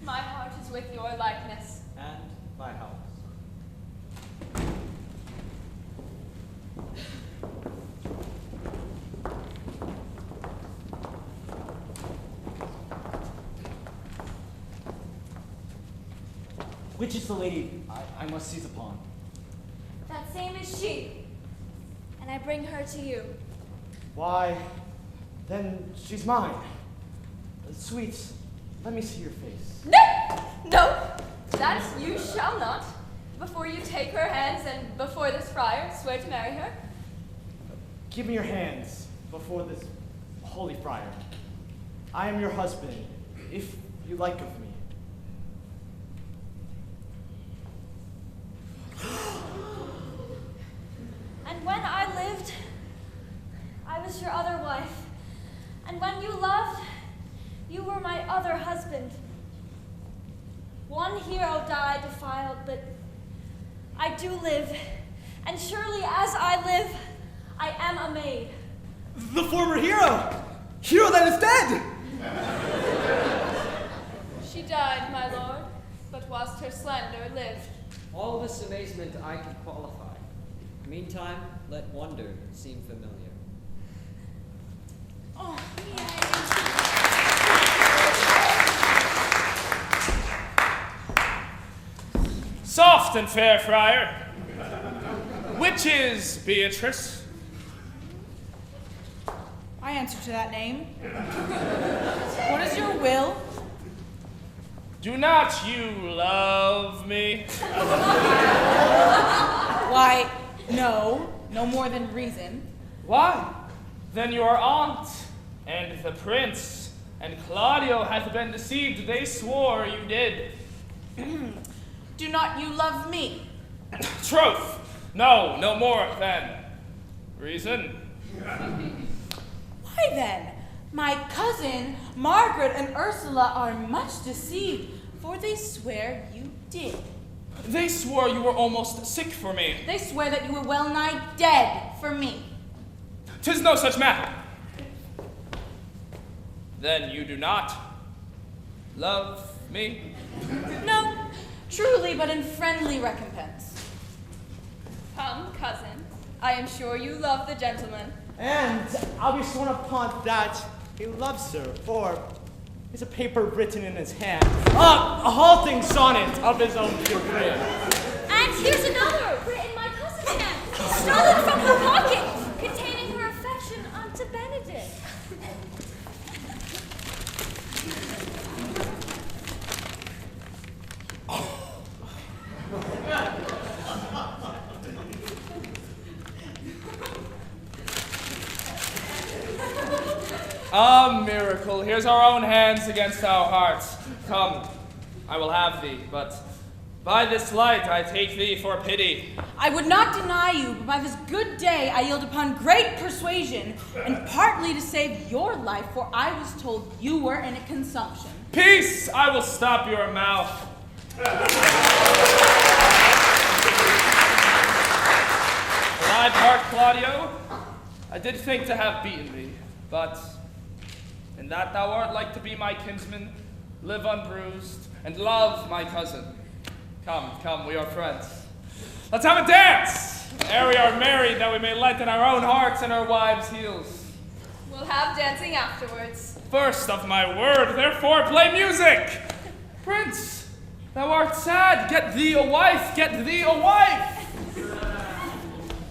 My heart is with your likeness. And my help. Which is the lady I must seize upon? That same is she. And I bring her to you. Why, then she's mine. Sweets, let me see your face. No, that you shall not. Before you take her hands and before this friar, swear to marry her. Give me your hands before this holy friar. I am your husband, if you like of me. And when I lived, I was your other wife. And when you loved, you were my other husband. One hero died defiled, but I do live. And surely as I live, I am a maid. The former hero! Hero that is dead! She died, my lord, but whilst her slender lived. All this amazement I can qualify. Meantime, let wonder seem familiar. Oh, Soft and fair, friar. Which is Beatrice? I answer to that name. What is your will? Do not you love me? Why, no. No more than reason. Why? Then your aunt and the prince and Claudio hath been deceived. They swore you did. Do not you love me? Troth. No, no more than reason. Why then, my cousin Margaret and Ursula are much deceived, for they swear you did. They swore you were almost sick for me. They swear that you were well nigh dead for me. 'Tis no such matter. Then you do not love me? No, truly, but in friendly recompense. Come, cousin. I am sure you love the gentleman. And I'll be sworn upon that he loves her, for there's a paper written in his hand. A halting sonnet of his own pure pen. And here's another, written in my cousin's hand, stolen from her pocket, containing her affection unto Benedict. A miracle. Here's our own hands against our hearts. Come, I will have thee, but by this light I take thee for pity. I would not deny you, but by this good day I yield upon great persuasion, and partly to save your life, for I was told you were in a consumption. Peace! I will stop your mouth. For thy part, Claudio, I did think to have beaten thee, but in that thou art like to be my kinsman, live unbruised, and love my cousin. Come, come, we are friends. Let's have a dance, ere we are married, that we may lighten our own hearts and our wives' heels. We'll have dancing afterwards. First of my word, therefore play music. Prince, thou art sad. Get thee a wife, get thee a wife.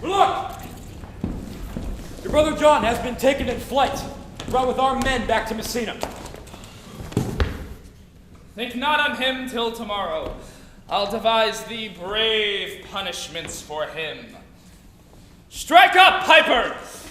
Look! Your brother John has been taken in flight, brought with our men back to Messina. Think not on him till tomorrow. I'll devise thee brave punishments for him. Strike up, pipers!